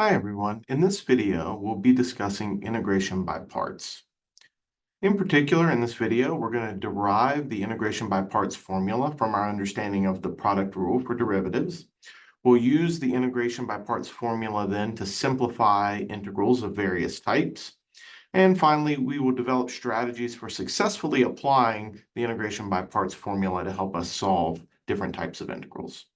Hi everyone. In this video, we'll be discussing integration by parts. In particular, in this video, we're going to derive the integration by parts formula from our understanding of the product rule for derivatives. We'll use the integration by parts formula then to simplify integrals of various types. And finally, we will develop strategies for successfully applying the integration by parts formula to help us solve different types of integrals.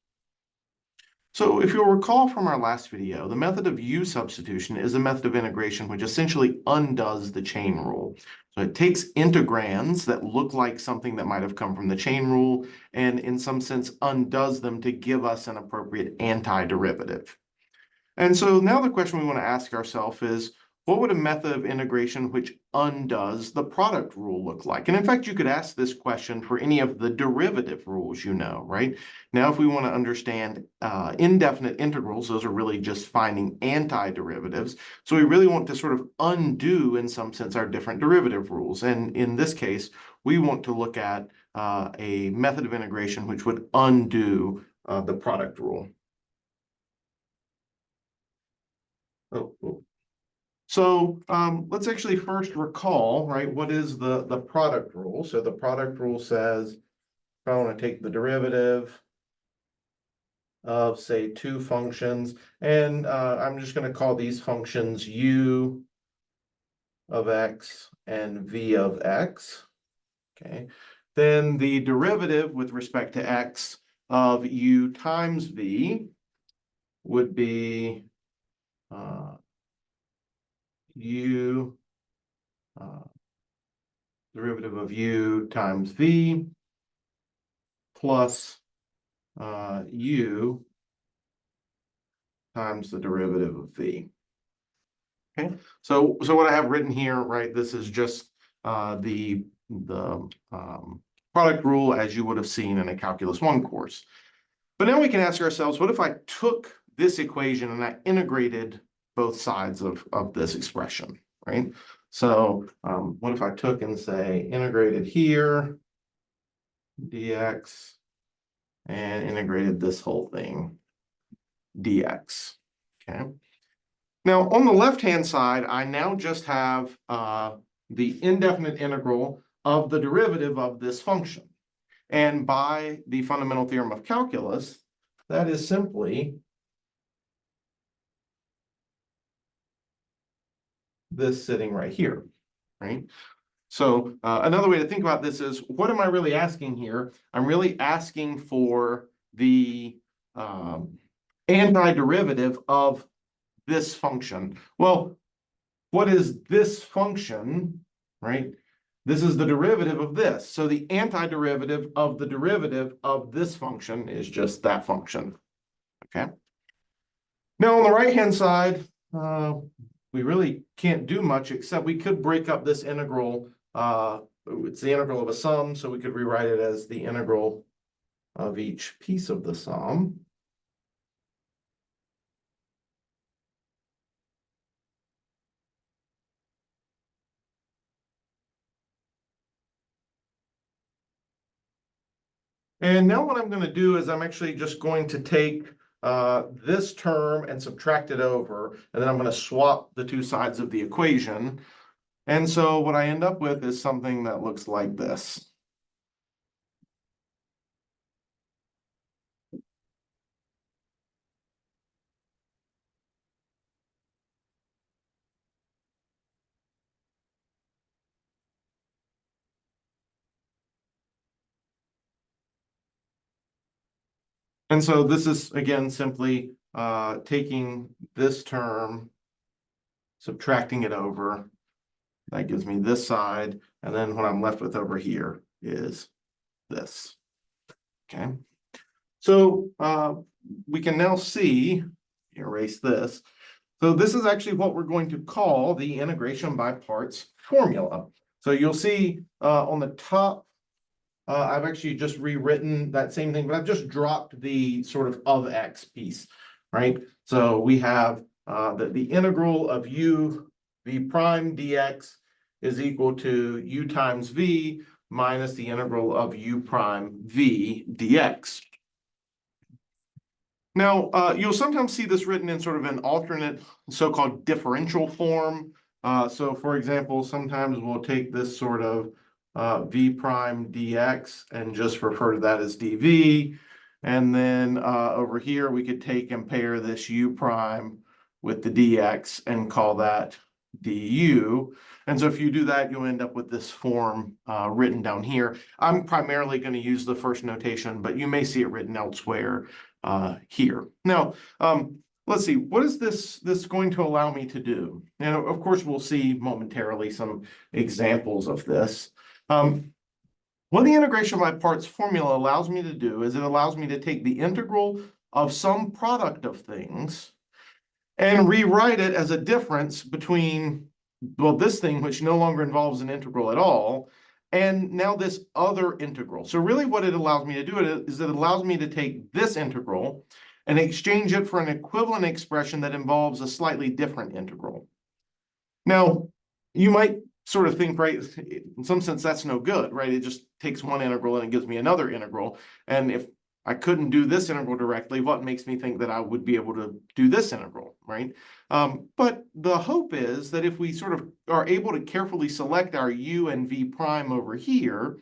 So if you'll recall from our last video, the method of U substitution is a method of integration which essentially undoes the chain rule. So it takes integrands that look like something that might have come from the chain rule and in some sense undoes them to give us an appropriate antiderivative. And so now the question we want to ask ourselves is, what would a method of integration which undoes the product rule look like? And in fact, you could ask this question for any of the derivative rules you know, right? Now, if we want to understand indefinite integrals, those are really just finding antiderivatives. So we really want to sort of undo, in some sense, our different derivative rules. And in this case, we want to look at a method of integration which would undo the product rule. So let's actually first recall, right, what is the product rule? So the product rule says, if I want to take the derivative of, say, two functions, and I'm just going to call these functions u of x and v of x, okay? Then the derivative with respect to x of u times v would be u derivative of u times v plus u times the derivative of v. Okay, so what I have written here, right, this is just the product rule as you would have seen in a Calculus 1 course. But now we can ask ourselves, what if I took this equation and I integrated both sides of this expression, right? So what if I took and say integrated here, dx, and integrated this whole thing, dx, okay? Now, on the left-hand side, I now just have the indefinite integral of the derivative of this function. And by the fundamental theorem of calculus, that is simply this sitting right here, right? So another way to think about this is, what am I really asking here? I'm really asking for the antiderivative of this function. Well, what is this function, right? This is the derivative of this. So the antiderivative of the derivative of this function is just that function, okay? Now on the right-hand side, we really can't do much except we could break up this integral. It's the integral of a sum, so we could rewrite it as the integral of each piece of the sum. And now what I'm going to do is I'm actually just going to take this term and subtract it over, and then I'm going to swap the two sides of the equation. And so what I end up with is something that looks like this. And so this is, again, simply taking this term, subtracting it over. That gives me this side. And then what I'm left with over here is this. Okay. So we can now see, erase this. So this is actually what we're going to call the integration by parts formula. So you'll see on the top, I've actually just rewritten that same thing, but I've just dropped the sort of x piece, right? So we have the integral of u v prime dx is equal to u times v minus the integral of u prime v dx. Now, you'll sometimes see this written in sort of an alternate so-called differential form. So for example, sometimes we'll take this sort of v prime dx and just refer to that as dv. And then over here, we could take and pair this u prime with the dx and call that du. And so if you do that, you'll end up with this form written down here. I'm primarily going to use the first notation, but you may see it written elsewhere here. Now, let's see, what is this going to allow me to do? And of course, we'll see momentarily some examples of this. What the integration by parts formula allows me to do is it allows me to take the integral of some product of things and rewrite it as a difference between, well, this thing, which no longer involves an integral at all, and now this other integral. So really what it allows me to do is it allows me to take this integral and exchange it for an equivalent expression that involves a slightly different integral. Now, you might sort of think, right, in some sense, that's no good, right? It just takes one integral and it gives me another integral. And if I couldn't do this integral directly, what makes me think that I would be able to do this integral, right? But the hope is that if we sort of are able to carefully select our u and v prime over here,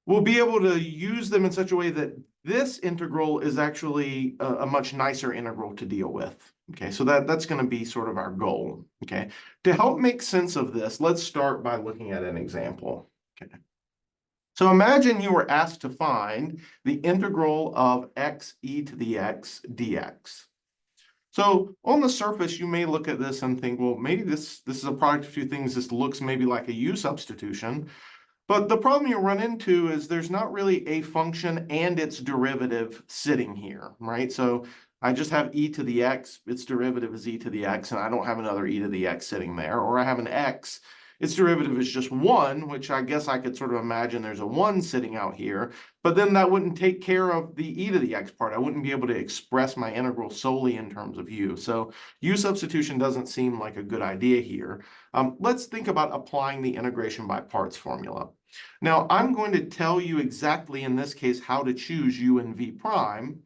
we'll be able to use them in such a way that this integral is actually a much nicer integral to deal with. Okay, so that's going to be sort of our goal. Okay, to help make sense of this, let's start by looking at an example. Okay. So imagine you were asked to find the integral of x e to the x dx. So on the surface, you may look at this and think, well, maybe this is a product of two things. This looks maybe like a u substitution. But the problem you run into is there's not really a function and its derivative sitting here, right? So I just have e to the x, its derivative is e to the x, and I don't have another e to the x sitting there. Or I have an x, its derivative is just 1, which I guess I could sort of imagine there's a 1 sitting out here. But then that wouldn't take care of the e to the x part. I wouldn't be able to express my integral solely in terms of u. So u substitution doesn't seem like a good idea here. Let's think about applying the integration by parts formula. Now, I'm going to tell you exactly in this case how to choose u and v prime.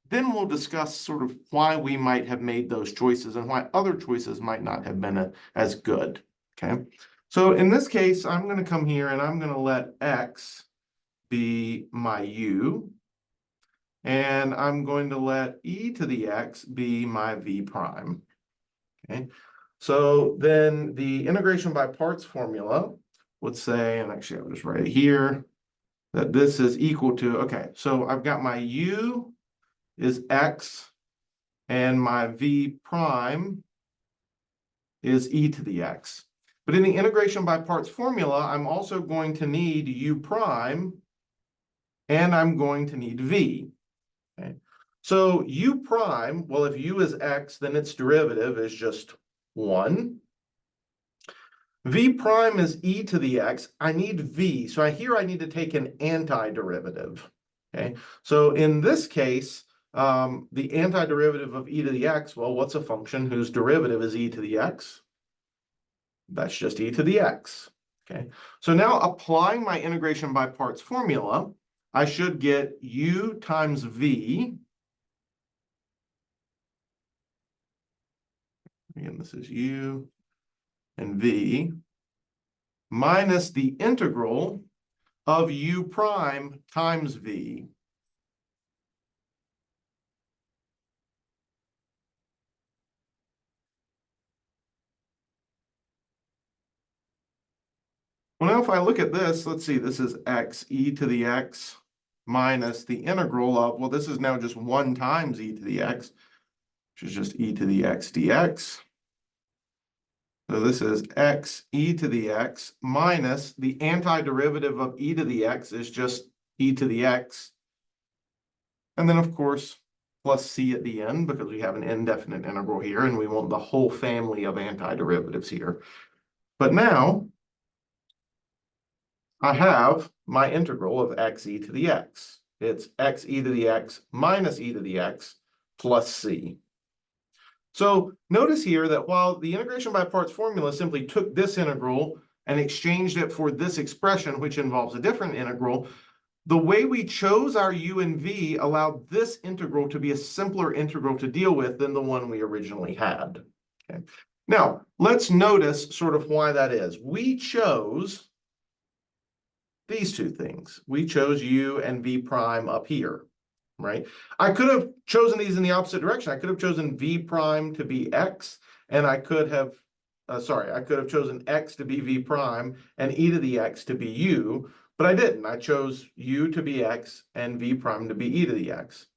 Then we'll discuss sort of why we might have made those choices and why other choices might not have been as good. Okay. So in this case, I'm going to come here and I'm going to let x be my u. And I'm going to let e to the x be my v prime. Okay. So then the integration by parts formula would say, and actually I'll just write it here, that this is equal to, okay, so I've got my u is x and my v prime is e to the x. But in the integration by parts formula, I'm also going to need u prime and I'm going to need v. Okay. So u prime, well, if u is x, then its derivative is just 1. V prime is e to the x. I need v. So here I need to take an antiderivative. Okay. So in this case, the antiderivative of e to the x, well, what's a function whose derivative is e to the x? That's just e to the x. Okay. So now applying my integration by parts formula, I should get u times v. Again, this is u and v minus the integral of u prime times v. Well, now if I look at this, let's see, this is x e to the x minus the integral of, well, this is now just 1 times e to the x, which is just e to the x dx. So this is x e to the x minus the antiderivative of e to the x is just e to the x. And then, of course, plus c at the end because we have an indefinite integral here and we want the whole family of antiderivatives here. But now I have my integral of x e to the x. It's x e to the x minus e to the x plus c. So notice here that while the integration by parts formula simply took this integral and exchanged it for this expression, which involves a different integral, the way we chose our u and v allowed this integral to be a simpler integral to deal with than the one we originally had. Okay. Now, let's notice sort of why that is. We chose these two things. We chose u and v prime up here, right? I could have chosen these in the opposite direction. I could have chosen v prime to be x, and I could have, I could have chosen x to be v prime and e to the x to be u, but I didn't. I chose u to be x and v prime to be e to the x.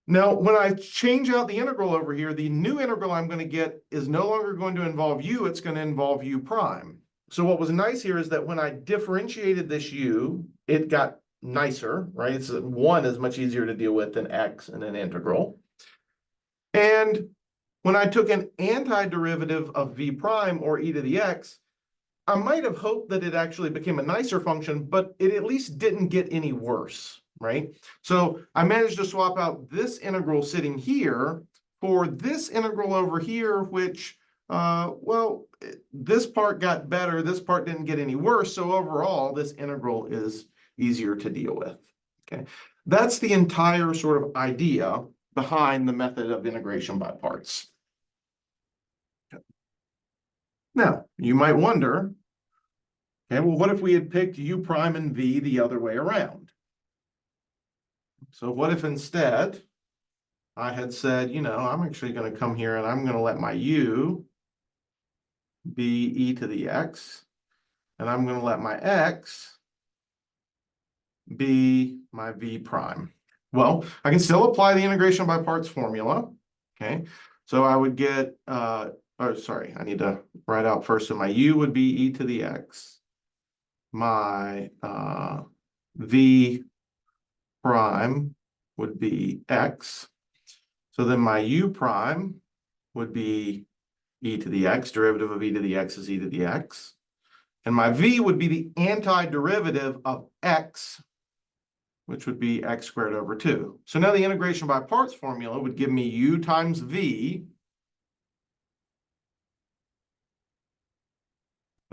Now, when I change out the integral over here, the new integral I'm going to get is no longer going to involve u, it's going to involve u prime. So what was nice here is that when I differentiated this u, it got nicer, right? It's 1 is much easier to deal with than x in an integral. And when I took an antiderivative of v prime or e to the x, I might have hoped that it actually became a nicer function, but it at least didn't get any worse, right? So I managed to swap out this integral sitting here for this integral over here, which, well, this part got better, this part didn't get any worse, so overall, this integral is easier to deal with, okay? That's the entire sort of idea behind the method of integration by parts. Now, you might wonder, okay, well, what if we had picked u prime and v the other way around? So what if instead I had said, you know, I'm actually going to come here and I'm going to let my u be e to the x, and I'm going to let my x be my v prime. Well, I can still apply the integration by parts formula, okay? So I would get, I need to write out first. So my u would be e to the x. My v prime would be x. So then my u prime would be e to the x. Derivative of e to the x is e to the x. And my v would be the antiderivative of x, which would be x squared over 2. So now the integration by parts formula would give me u times v.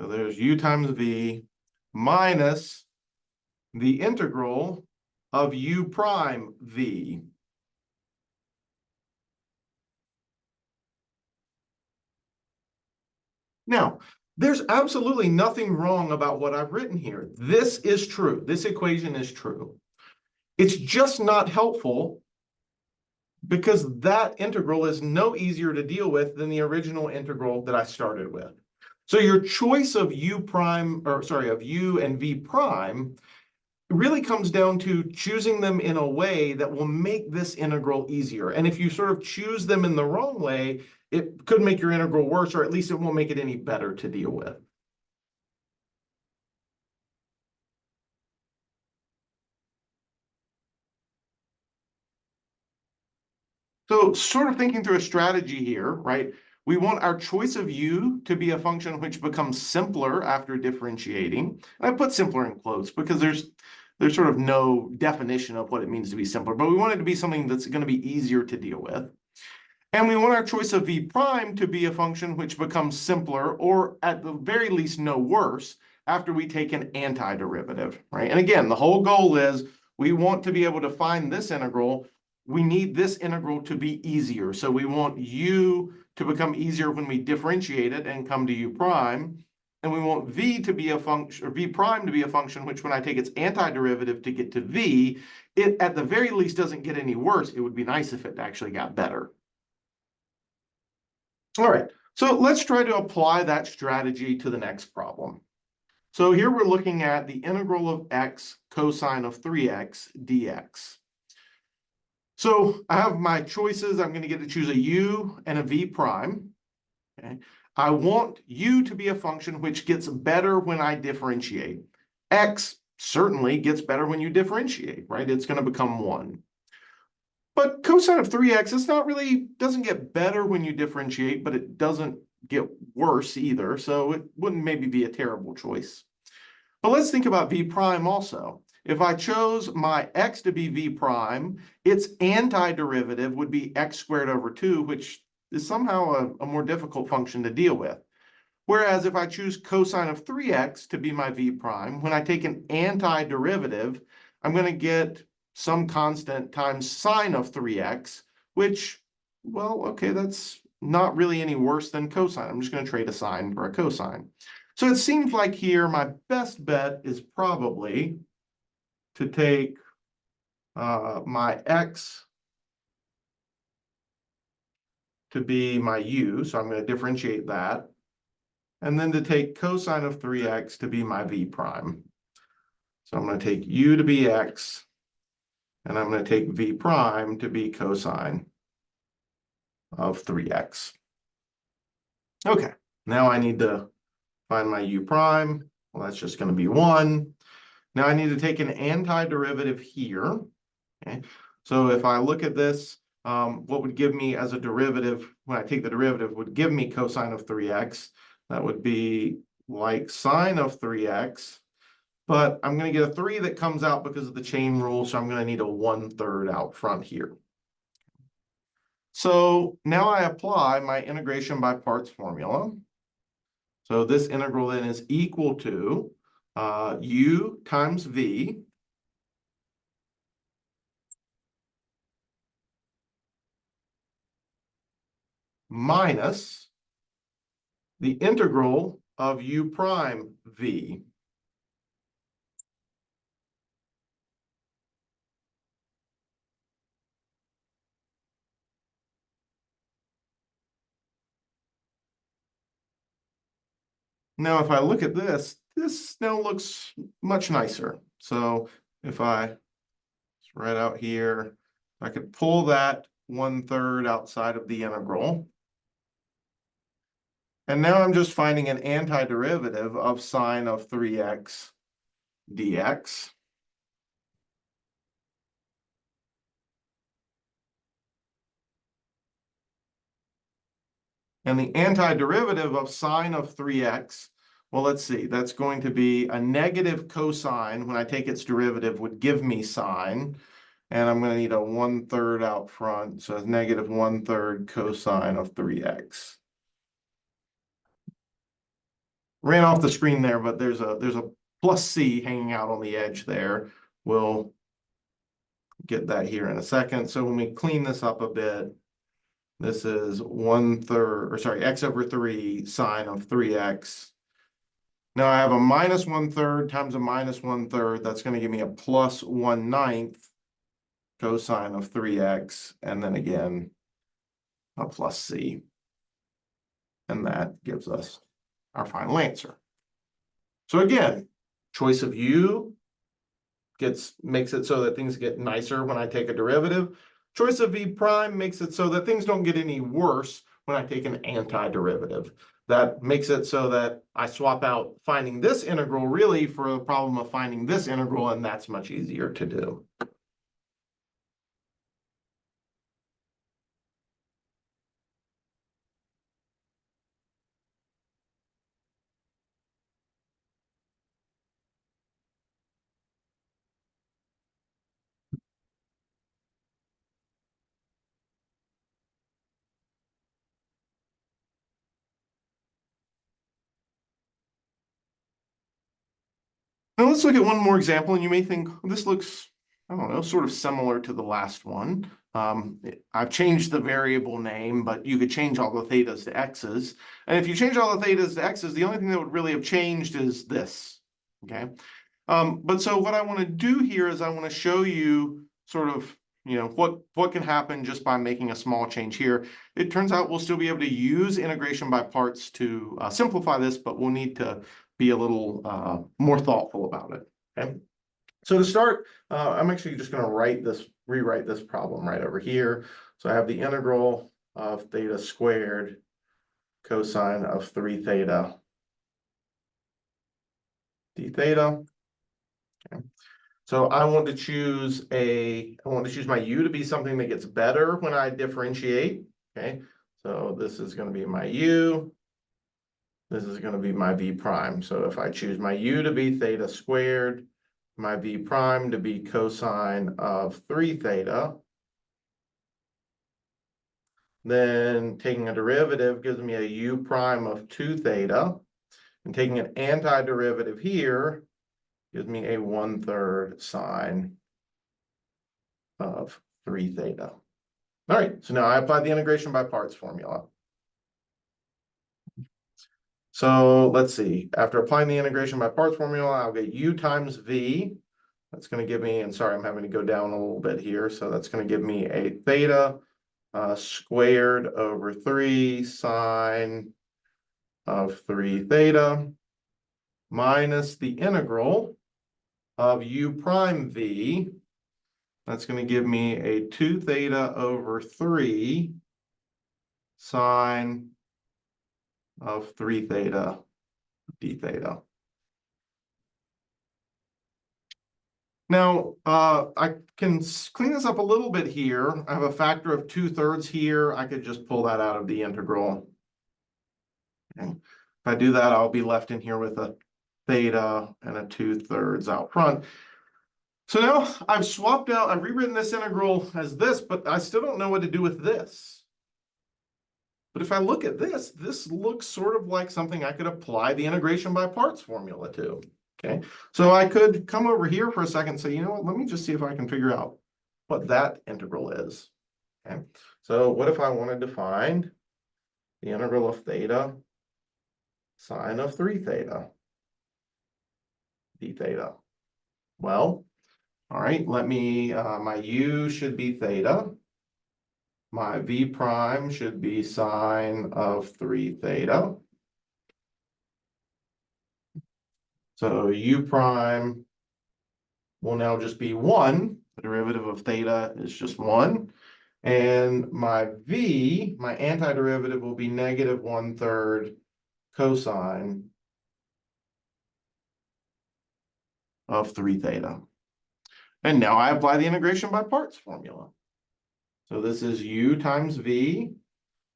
So there's u times v minus the integral of u prime v. Now, there's absolutely nothing wrong about what I've written here. This is true. This equation is true. It's just not helpful because that integral is no easier to deal with than the original integral that I started with. So your choice of u prime, or sorry, of u and v prime really comes down to choosing them in a way that will make this integral easier. And if you sort of choose them in the wrong way, it could make your integral worse, or at least it won't make it any better to deal with. So sort of thinking through a strategy here, right? We want our choice of u to be a function which becomes simpler after differentiating. And I put simpler in quotes because there's sort of no definition of what it means to be simpler, but we want it to be something that's going to be easier to deal with. And we want our choice of v prime to be a function which becomes simpler, or at the very least no worse, after we take an antiderivative, right? And again, the whole goal is we want to be able to find this integral. We need this integral to be easier. So we want u to become easier when we differentiate it and come to u prime. And we want v to be a function, or v prime to be a function, which when I take its antiderivative to get to v, it at the very least doesn't get any worse. It would be nice if it actually got better. All right, so let's try to apply that strategy to the next problem. So here we're looking at the integral of x cosine of 3x dx. So I have my choices. I'm going to get to choose a u and a v prime. Okay. I want u to be a function which gets better when I differentiate. X certainly gets better when you differentiate, right? It's going to become 1. But cosine of 3x, it's not really, doesn't get better when you differentiate, but it doesn't get worse either. So it wouldn't maybe be a terrible choice. But let's think about v prime also. If I chose my x to be v prime, its antiderivative would be x squared over 2, which is somehow a more difficult function to deal with. Whereas if I choose cosine of 3x to be my v prime, when I take an antiderivative, I'm going to get some constant times sine of 3x, which, well, okay, that's not really any worse than cosine. I'm just going to trade a sine for a cosine. So it seems like here my best bet is probably to take my x to be my u, so I'm going to differentiate that, and then to take cosine of 3x to be my v prime. So I'm going to take u to be x, and I'm going to take v prime to be cosine of 3x. Okay, now I need to find my u prime. Well, that's just going to be 1. Now I need to take an antiderivative here. Okay, so if I look at this, what would give me as a derivative, when I take the derivative, would give me cosine of 3x. That would be like sine of 3x. But I'm going to get a 3 that comes out because of the chain rule, so I'm going to need a 1/3 out front here. So now I apply my integration by parts formula. So this integral then is equal to u times v minus the integral of u prime v. Now, if I look at this, this now looks much nicer. So if I right out here, I could pull that 1/3 outside of the integral. And now I'm just finding an antiderivative of sine of 3x dx. And the antiderivative of sine of 3x, well, let's see, that's going to be a negative cosine when I take its derivative would give me sine. And I'm going to need a 1/3 out front, so it's negative 1/3 cosine of 3x. Ran off the screen there, but there's a plus c hanging out on the edge there. We'll get that here in a second. So when we clean this up a bit, this is 1/3, or sorry, x over 3 sine of 3x. Now I have a minus 1/3 times a minus 1/3. That's going to give me a plus 1/9 cosine of 3x, and then again a plus c. And that gives us our final answer. So again, choice of u makes it so that things get nicer when I take a derivative. Choice of v prime makes it so that things don't get any worse when I take an antiderivative. That makes it so that I swap out finding this integral really for the problem of finding this integral, and that's much easier to do. Now let's look at one more example, and you may think this looks, I don't know, sort of similar to the last one. I've changed the variable name, but you could change all the thetas to x's. And if you change all the thetas to x's, the only thing that would really have changed is this, okay? But so what I want to do here is I want to show you sort of, what can happen just by making a small change here. It turns out we'll still be able to use integration by parts to simplify this, but we'll need to be a little more thoughtful about it, okay? So to start, I'm actually just going to rewrite this problem right over here. So I have the integral of theta squared cosine of 3 theta d theta. Okay. So I want to choose my u to be something that gets better when I differentiate. Okay. So this is going to be my u. This is going to be my v prime. So if I choose my u to be theta squared, my v prime to be cosine of 3 theta, Then taking a derivative gives me a u prime of 2 theta. And taking an antiderivative here gives me a 1/3 sine of 3 theta. All right, so now I apply the integration by parts formula. So let's see, after applying the integration by parts formula, I'll get u times v. That's going to give me, and sorry, I'm having to go down a little bit here. So that's going to give me a theta squared over 3 sine of 3 theta minus the integral of u prime v. That's going to give me a 2 theta over 3 sine of 3 theta d theta. Now, I can clean this up a little bit here. I have a factor of 2/3 here. I could just pull that out of the integral. Okay. If I do that, I'll be left in here with a theta and a 2/3 out front. So now I've swapped out, I've rewritten this integral as this, but I still don't know what to do with this. But if I look at this, this looks sort of like something I could apply the integration by parts formula to. Okay, so I could come over here for a second and say, you know what, let me just see if I can figure out what that integral is. Okay, so what if I wanted to find the integral of theta sine of 3 theta d theta? Well, all right, let me, my u should be theta. My v prime should be sine of 3 theta. So u prime will now just be 1. The derivative of theta is just 1. And my v, my antiderivative, will be negative 1/3 cosine of 3 theta. And now I apply the integration by parts formula. So this is u times v.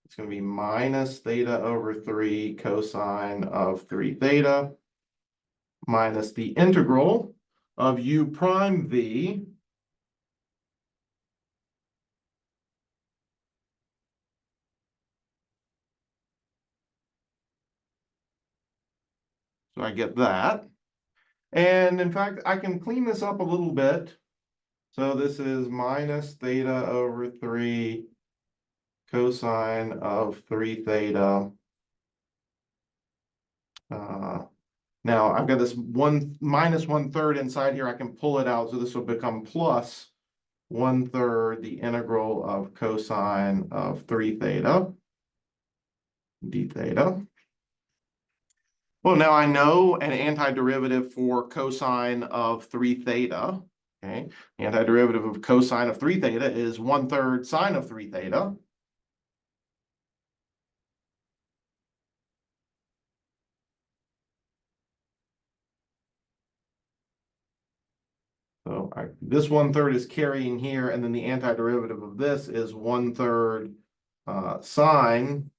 It's going to be minus theta over 3 cosine of 3 theta minus the integral of u prime v. So I get that. And in fact, I can clean this up a little bit. So this is minus theta over 3 cosine of 3 theta. Now I've got this minus 1/3 inside here. I can pull it out. So this will become plus 1/3 the integral of cosine of 3 theta d theta. Well, now I know an antiderivative for cosine of 3 theta. Okay, the antiderivative of cosine of 3 theta is 1/3 sine of 3 theta. So this 1/3 is carrying here, and then the antiderivative of this is 1/3 sine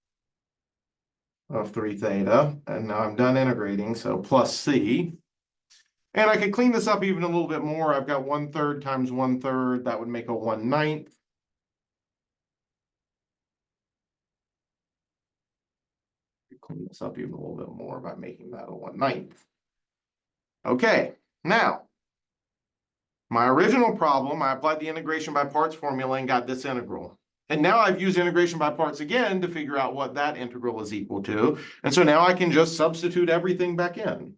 of 3 theta. And now I'm done integrating, so plus c. And I could clean this up even a little bit more. I've got 1/3 times 1/3. That would make a 1/9. Clean this up even a little bit more by making that a 1/9. Okay, now my original problem, I applied the integration by parts formula and got this integral. And now I've used integration by parts again to figure out what that integral is equal to. And so now I can just substitute everything back in.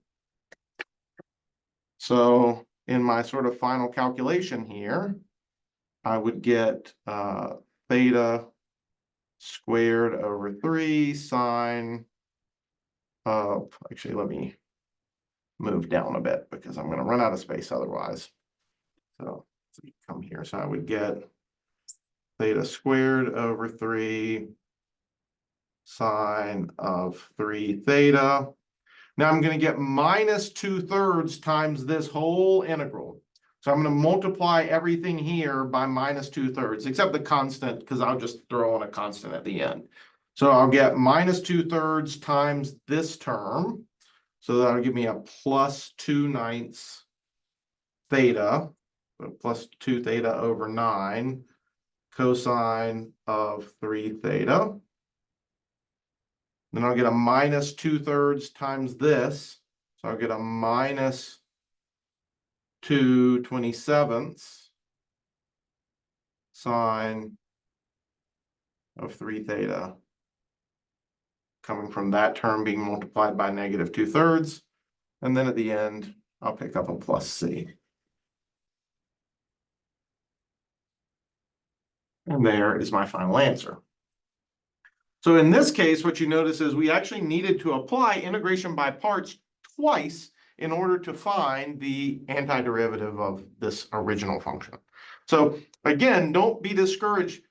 So in my sort of final calculation here, I would get theta squared over 3 sine of, actually, let me move down a bit because I'm going to run out of space otherwise. So come here. So I would get theta squared over 3 sine of 3 theta. Now I'm going to get minus 2/3 times this whole integral. So I'm going to multiply everything here by minus 2/3, except the constant, because I'll just throw in a constant at the end. So I'll get minus 2/3 times this term. So that'll give me a plus 2/9 theta, so plus 2 theta over 9 cosine of 3 theta. Then I'll get a minus 2/3 times this. So I'll get a minus 2/27 sine of 3 theta, coming from that term being multiplied by negative 2/3. And then at the end, I'll pick up a plus c. And there is my final answer. So in this case, what you notice is we actually needed to apply integration by parts twice in order to find the antiderivative of this original function. So again, don't be discouraged.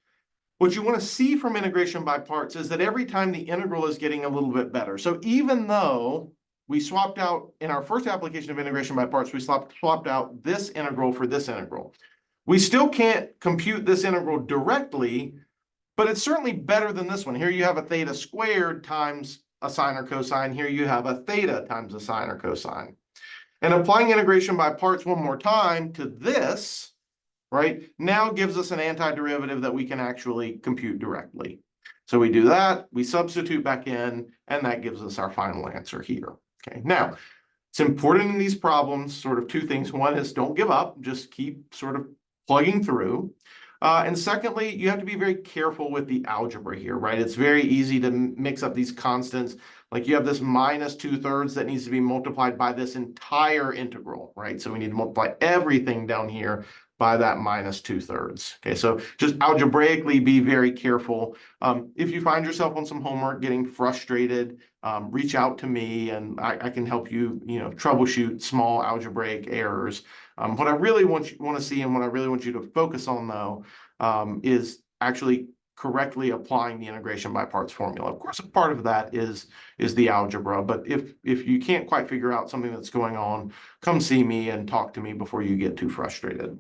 What you want to see from integration by parts is that every time the integral is getting a little bit better. So even though we swapped out, in our first application of integration by parts, we swapped out this integral for this integral. We still can't compute this integral directly, but it's certainly better than this one. Here you have a theta squared times a sine or cosine. Here you have a theta times a sine or cosine. And applying integration by parts one more time to this, right, now gives us an antiderivative that we can actually compute directly. So we do that, we substitute back in, and that gives us our final answer here. Okay, now, it's important in these problems, sort of two things. One is don't give up, just keep sort of plugging through. And secondly, you have to be very careful with the algebra here, right? It's very easy to mix up these constants. Like you have this minus 2/3 that needs to be multiplied by this entire integral, right? So we need to multiply everything down here by that minus 2/3. Okay, so just algebraically be very careful. If you find yourself on some homework getting frustrated, reach out to me and I can help you, troubleshoot small algebraic errors. What I really want to see and what I really want you to focus on, though, is actually correctly applying the integration by parts formula. Of course, a part of that is the algebra, but if you can't quite figure out something that's going on, come see me and talk to me before you get too frustrated.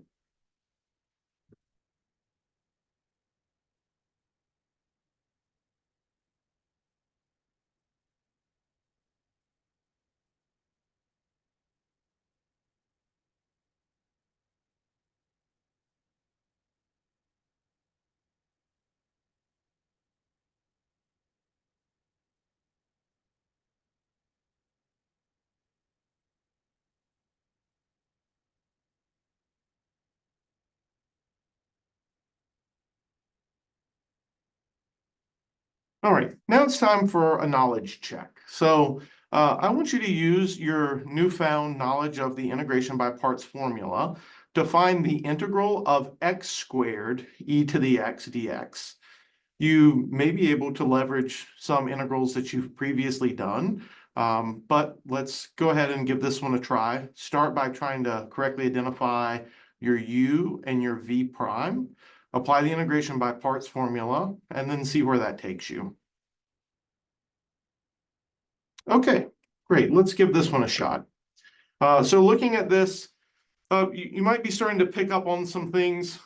All right, now it's time for a knowledge check. So I want you to use your newfound knowledge of the integration by parts formula to find the integral of x squared e to the x dx. You may be able to leverage some integrals that you've previously done, but let's go ahead and give this one a try. Start by trying to correctly identify your u and your v prime. Apply the integration by parts formula, and then see where that takes you. Okay, great. Let's give this one a shot. So looking at this, you might be starting to pick up on some things.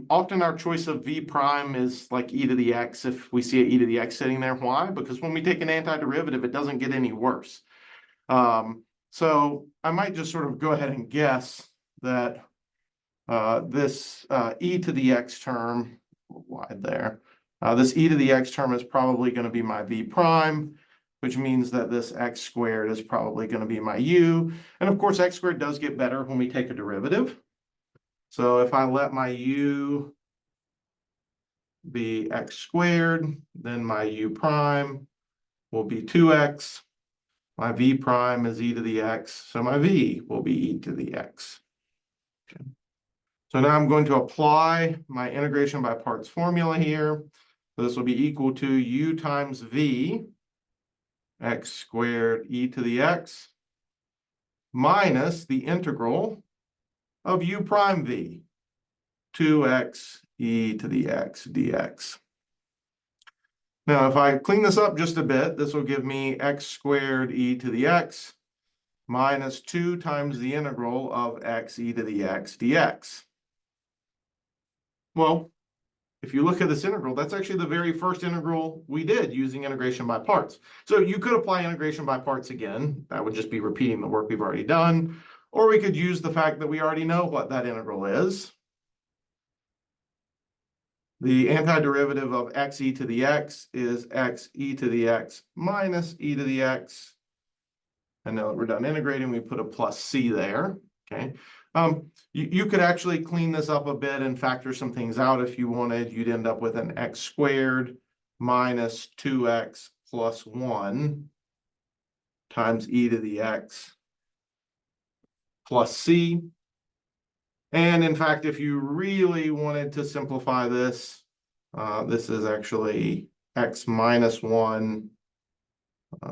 Often our choice of v prime is like e to the x if we see an e to the x sitting there. Why? Because when we take an antiderivative, it doesn't get any worse. So I might just sort of go ahead and guess that this e to the x term, wide there, this e to the x term is probably going to be my v prime, which means that this x squared is probably going to be my u. And of course, x squared does get better when we take a derivative. So if I let my u be x squared, then my u prime will be 2x. My v prime is e to the x, so my v will be e to the x. Okay. So now I'm going to apply my integration by parts formula here. So this will be equal to u times v, x squared e to the x, minus the integral of u prime v, 2x e to the x dx. Now, if I clean this up just a bit, this will give me x squared e to the x minus 2 times the integral of x e to the x dx. Well, if you look at this integral, that's actually the very first integral we did using integration by parts. So you could apply integration by parts again. That would just be repeating the work we've already done. Or we could use the fact that we already know what that integral is. The antiderivative of x e to the x is x e to the x minus e to the x. And now that we're done integrating, we put a plus c there, okay? You could actually clean this up a bit and factor some things out if you wanted. You'd end up with an x squared minus 2x plus 1 times e to the x plus c. And in fact, if you really wanted to simplify this, this is actually x minus 1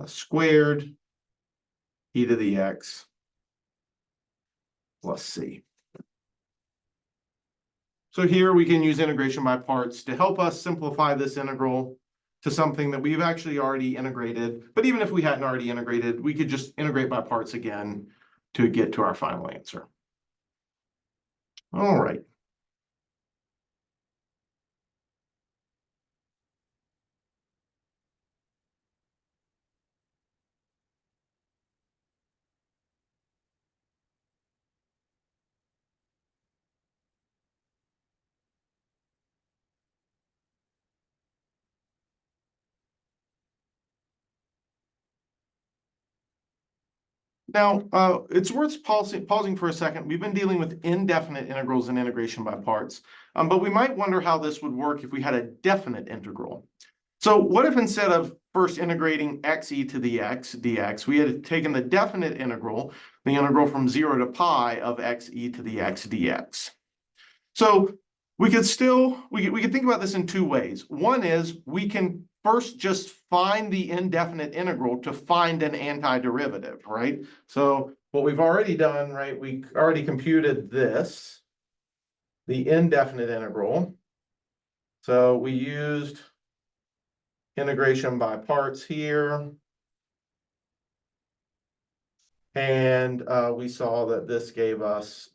squared e to the x plus c. So here we can use integration by parts to help us simplify this integral to something that we've actually already integrated. But even if we hadn't already integrated, we could just integrate by parts again to get to our final answer. All right. Now, it's worth pausing for a second. We've been dealing with indefinite integrals and integration by parts, but we might wonder how this would work if we had a definite integral. So what if instead of first integrating x e to the x dx, we had taken the definite integral, the integral from 0 to pi of x e to the x dx? So we could think about this in two ways. One is we can first just find the indefinite integral to find an antiderivative, right? So what we've already done, right, we already computed this, the indefinite integral. So we used integration by parts here. And we saw that this gave us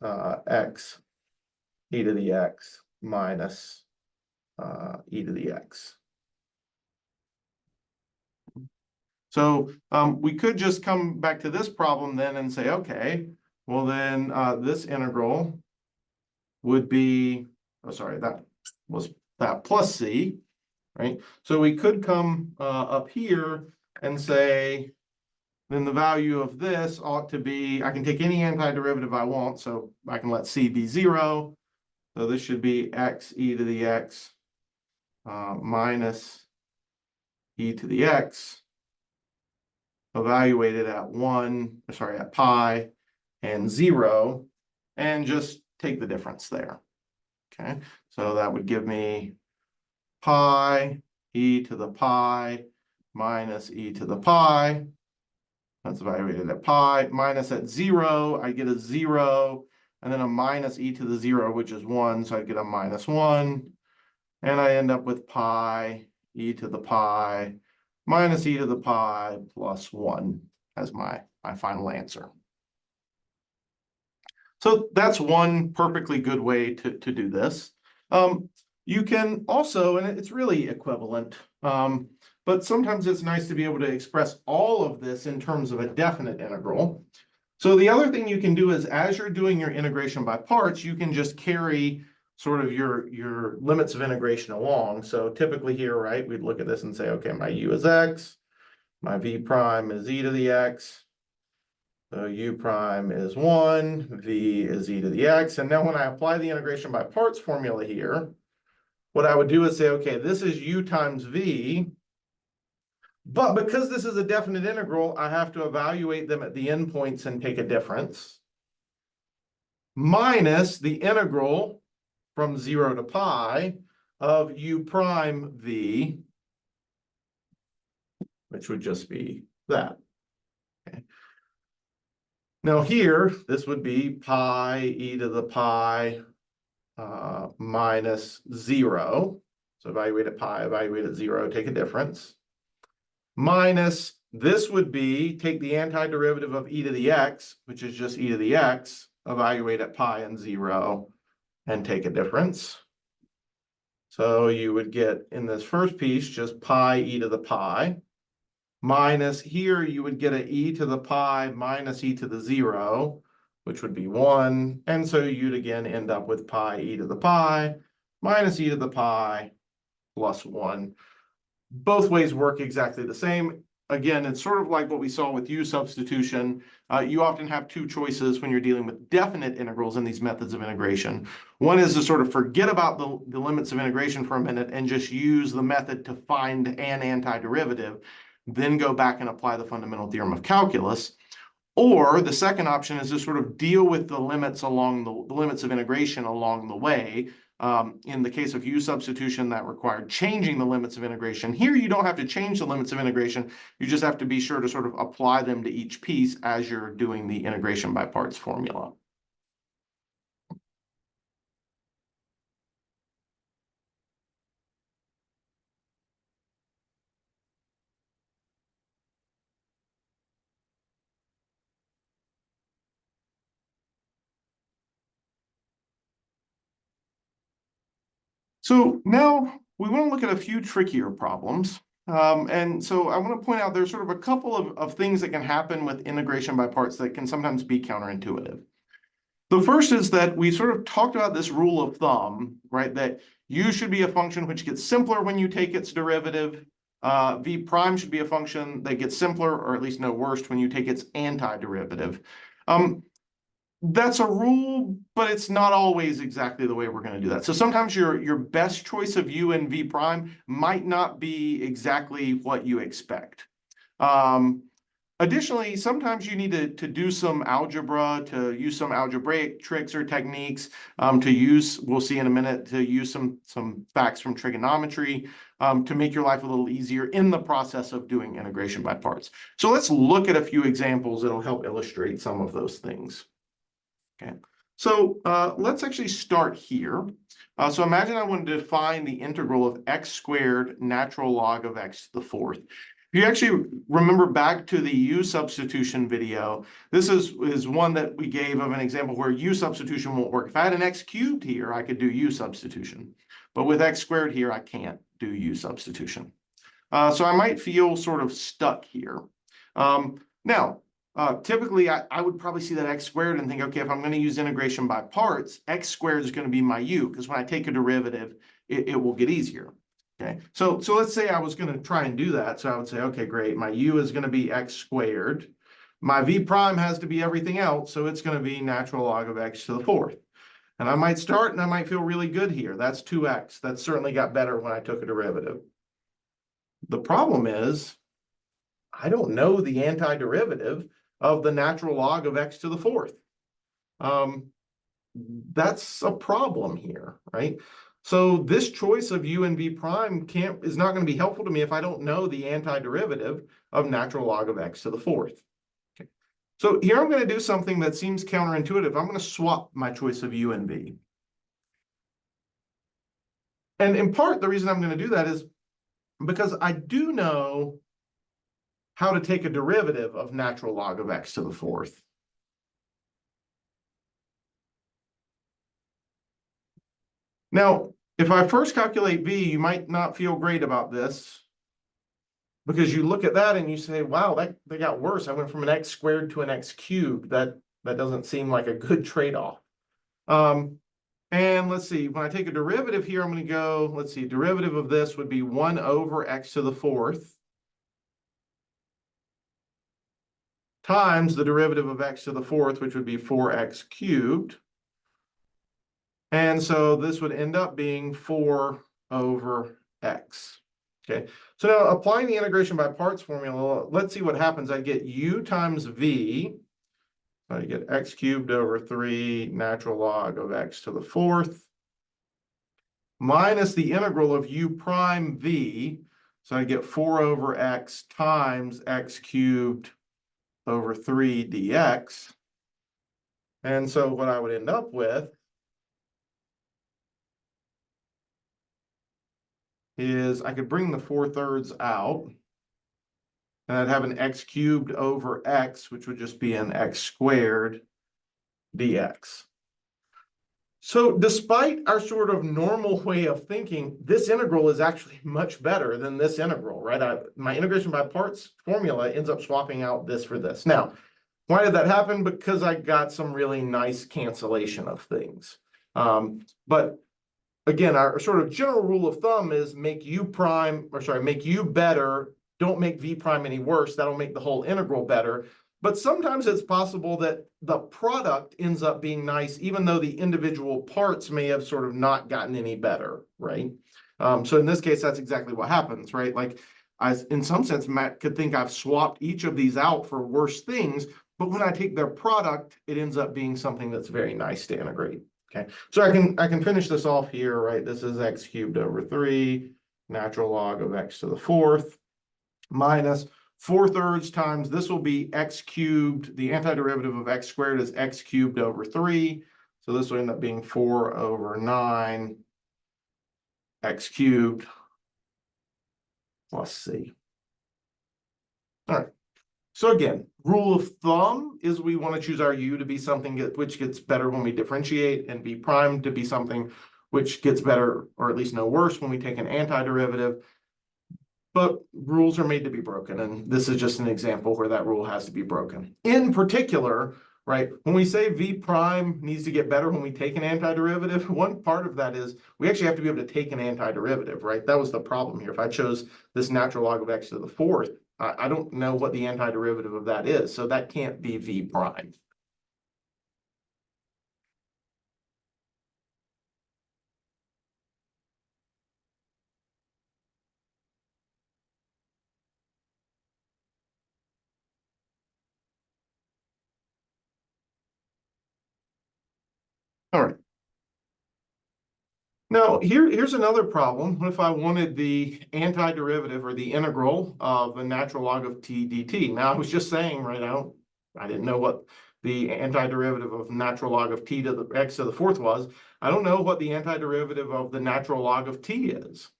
x e to the x minus e to the x. So we could just come back to this problem then and say, okay, well then this integral would be, oh sorry, that was that plus c, right? So we could come up here and say, then the value of this ought to be, I can take any antiderivative I want, so I can let c be 0. So this should be x e to the x minus e to the x evaluated at at pi and 0, and just take the difference there. Okay, so that would give me pi e to the pi minus e to the pi. That's evaluated at pi minus at 0. I get a 0, and then a minus e to the 0, which is 1. So I get a minus 1. And I end up with pi e to the pi minus e to the pi plus 1 as my final answer. So that's one perfectly good way to do this. You can also, and it's really equivalent, but sometimes it's nice to be able to express all of this in terms of a definite integral. So the other thing you can do is, as you're doing your integration by parts, you can just carry sort of your limits of integration along. So typically here, right, we'd look at this and say, okay, my u is x, my v prime is e to the x, so u prime is 1, v is e to the x. And now when I apply the integration by parts formula here, what I would do is say, okay, this is u times v, but because this is a definite integral, I have to evaluate them at the endpoints and take a difference, minus the integral from 0 to pi of u prime v, which would just be that. Okay. Now here, this would be pi e to the pi minus 0. So evaluate at pi, evaluate at 0, take a difference. Minus, this would be, take the antiderivative of e to the x, which is just e to the x, evaluate at pi and 0, and take a difference. So you would get, in this first piece, just pi e to the pi. Minus, here you would get an e to the pi minus e to the 0, which would be 1. And so you'd again end up with pi e to the pi minus e to the pi plus 1. Both ways work exactly the same. Again, it's sort of like what we saw with u substitution. You often have two choices when you're dealing with definite integrals in these methods of integration. One is to sort of forget about the limits of integration for a minute and just use the method to find an antiderivative, then go back and apply the fundamental theorem of calculus. Or the second option is to sort of deal with the limits along the limits of integration along the way. In the case of u substitution, that required changing the limits of integration. Here, you don't have to change the limits of integration. You just have to be sure to sort of apply them to each piece as you're doing the integration by parts formula. So now we want to look at a few trickier problems. And so I want to point out there's sort of a couple of things that can happen with integration by parts that can sometimes be counterintuitive. The first is that we sort of talked about this rule of thumb, right? That u should be a function which gets simpler when you take its derivative. V prime should be a function that gets simpler, or at least no worse, when you take its antiderivative. That's a rule, but it's not always exactly the way we're going to do that. So sometimes your best choice of u and v prime might not be exactly what you expect. Additionally, sometimes you need to do some algebra, to use some algebraic tricks or techniques, we'll see in a minute, to use some facts from trigonometry to make your life a little easier in the process of doing integration by parts. So let's look at a few examples that'll help illustrate some of those things. Okay, so let's actually start here. So imagine I wanted to find the integral of x squared natural log of x to the fourth. If you actually remember back to the u substitution video, this is one that we gave of an example where u substitution won't work. If I had an x cubed here, I could do u substitution. But with x squared here, I can't do u substitution. So I might feel sort of stuck here. Now, typically, I would probably see that x squared and think, okay, if I'm going to use integration by parts, x squared is going to be my u, because when I take a derivative, it will get easier. Okay, so let's say I was going to try and do that. So I would say, okay, great, my u is going to be x squared. My v prime has to be everything else, so it's going to be natural log of x to the fourth. And I might start and I might feel really good here. That's 2x. That certainly got better when I took a derivative. The problem is, I don't know the antiderivative of the natural log of x to the fourth. That's a problem here, right? So this choice of u and v prime is not going to be helpful to me if I don't know the antiderivative of natural log of x to the fourth. Okay. So here I'm going to do something that seems counterintuitive. I'm going to swap my choice of u and v. And in part, the reason I'm going to do that is because I do know how to take a derivative of natural log of x to the fourth. Now, if I first calculate v, you might not feel great about this because you look at that and you say, wow, that got worse. I went from an x squared to an x cubed. That doesn't seem like a good trade-off. And let's see, when I take a derivative here, I'm going to go, let's see, derivative of this would be 1 over x to the fourth times the derivative of x to the fourth, which would be 4x cubed. And so this would end up being 4 over x. Okay, so now applying the integration by parts formula, let's see what happens. I get u times v. I get x cubed over 3 natural log of x to the fourth minus the integral of u prime v. So I get 4 over x times x cubed over 3 dx. And so what I would end up with is I could bring the 4/3 out, and I'd have an x cubed over x, which would just be an x squared dx. So despite our sort of normal way of thinking, this integral is actually much better than this integral, right? My integration by parts formula ends up swapping out this for this. Now, why did that happen? Because I got some really nice cancellation of things. But again, our sort of general rule of thumb is make u prime, or sorry, make u better, don't make v prime any worse. That'll make the whole integral better. But sometimes it's possible that the product ends up being nice, even though the individual parts may have sort of not gotten any better, right? So in this case, that's exactly what happens, right? Like, in some sense, Matt could think I've swapped each of these out for worse things, but when I take their product, it ends up being something that's very nice to integrate. Okay, so I can finish this off here, right? This is x cubed over 3, natural log of x to the fourth, minus 4/3 times, this will be x cubed. The antiderivative of x squared is x cubed over 3. So this will end up being 4 over 9 x cubed plus c. All right. So again, rule of thumb is we want to choose our u to be something which gets better when we differentiate, and v prime to be something which gets better, or at least no worse, when we take an antiderivative. But rules are made to be broken, and this is just an example where that rule has to be broken. In particular, right, when we say v prime needs to get better when we take an antiderivative, one part of that is we actually have to be able to take an antiderivative, right? That was the problem here. If I chose this natural log of x to the fourth, I don't know what the antiderivative of that is, so that can't be v prime. All right. Now, here's another problem. What if I wanted the antiderivative or the integral of a natural log of t dt? Now, I was just saying, right, I didn't know what the antiderivative of natural log of t to the x to the fourth was. I don't know what the antiderivative of the natural log of t is.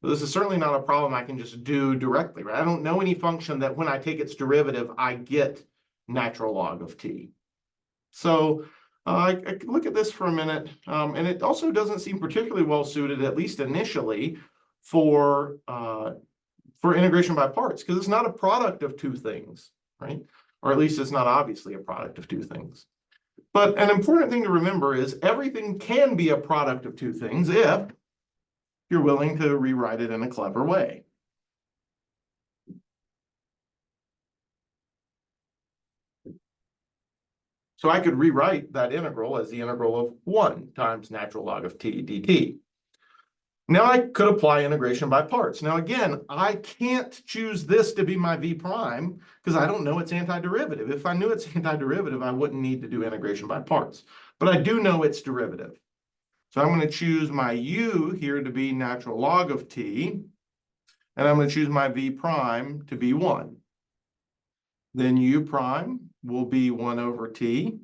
So this is certainly not a problem I can just do directly, right? I don't know any function that when I take its derivative, I get natural log of t. So I could look at this for a minute, and it also doesn't seem particularly well suited, at least initially, for integration by parts, because it's not a product of two things, right? Or at least it's not obviously a product of two things. But an important thing to remember is everything can be a product of two things if you're willing to rewrite it in a clever way. So I could rewrite that integral as the integral of 1 times natural log of t dt. Now I could apply integration by parts. Now again, I can't choose this to be my v prime because I don't know its antiderivative. If I knew its antiderivative, I wouldn't need to do integration by parts. But I do know its derivative. So I'm going to choose my u here to be natural log of t, and I'm going to choose my v prime to be 1. Then u prime will be 1 over t,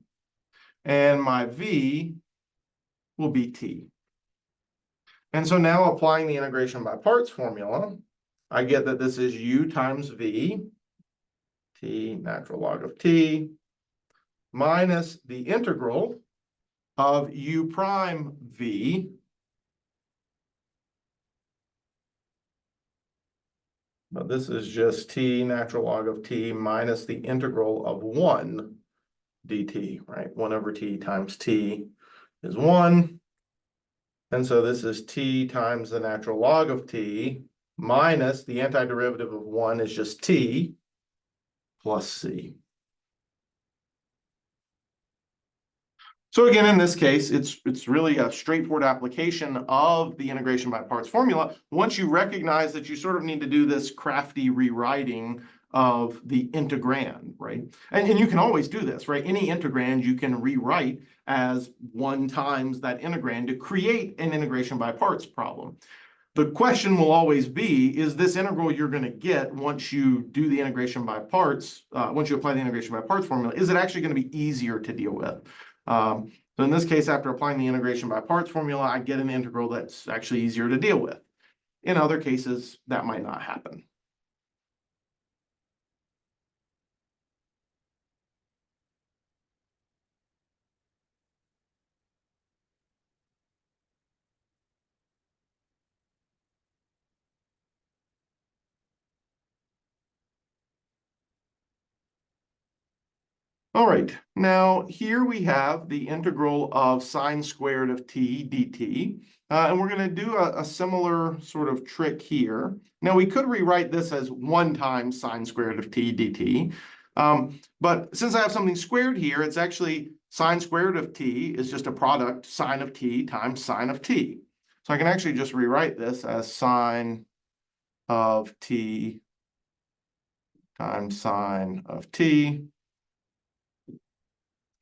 and my v will be t. And so now applying the integration by parts formula, I get that this is u times v, t natural log of t, minus the integral of u prime v, but this is just t natural log of t minus the integral of 1 dt, right? 1 over t times t is 1. And so this is t times the natural log of t minus the antiderivative of 1 is just t plus c. So again, in this case, it's really a straightforward application of the integration by parts formula. Once you recognize that you sort of need to do this crafty rewriting of the integrand, right? And you can always do this, right? Any integrand you can rewrite as 1 times that integrand to create an integration by parts problem. The question will always be, is this integral you're going to get once you do the integration by parts, once you apply the integration by parts formula, is it actually going to be easier to deal with? So in this case, after applying the integration by parts formula, I get an integral that's actually easier to deal with. In other cases, that might not happen. All right, now here we have the integral of sine squared of t dt. And we're going to do a similar sort of trick here. Now, we could rewrite this as 1 times sine squared of t dt. But since I have something squared here, it's actually sine squared of t is just a product sine of t times sine of t. So I can actually just rewrite this as sine of t times sine of t.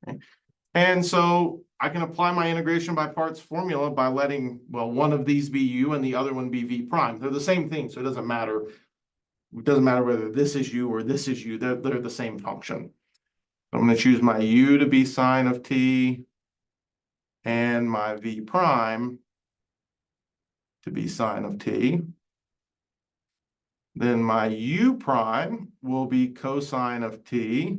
Okay. And so I can apply my integration by parts formula by letting, well, one of these be u and the other one be v prime. They're the same thing, so it doesn't matter. It doesn't matter whether this is u or this is u. They're the same function. I'm going to choose my u to be sine of t and my v prime to be sine of t. Then my u prime will be cosine of t.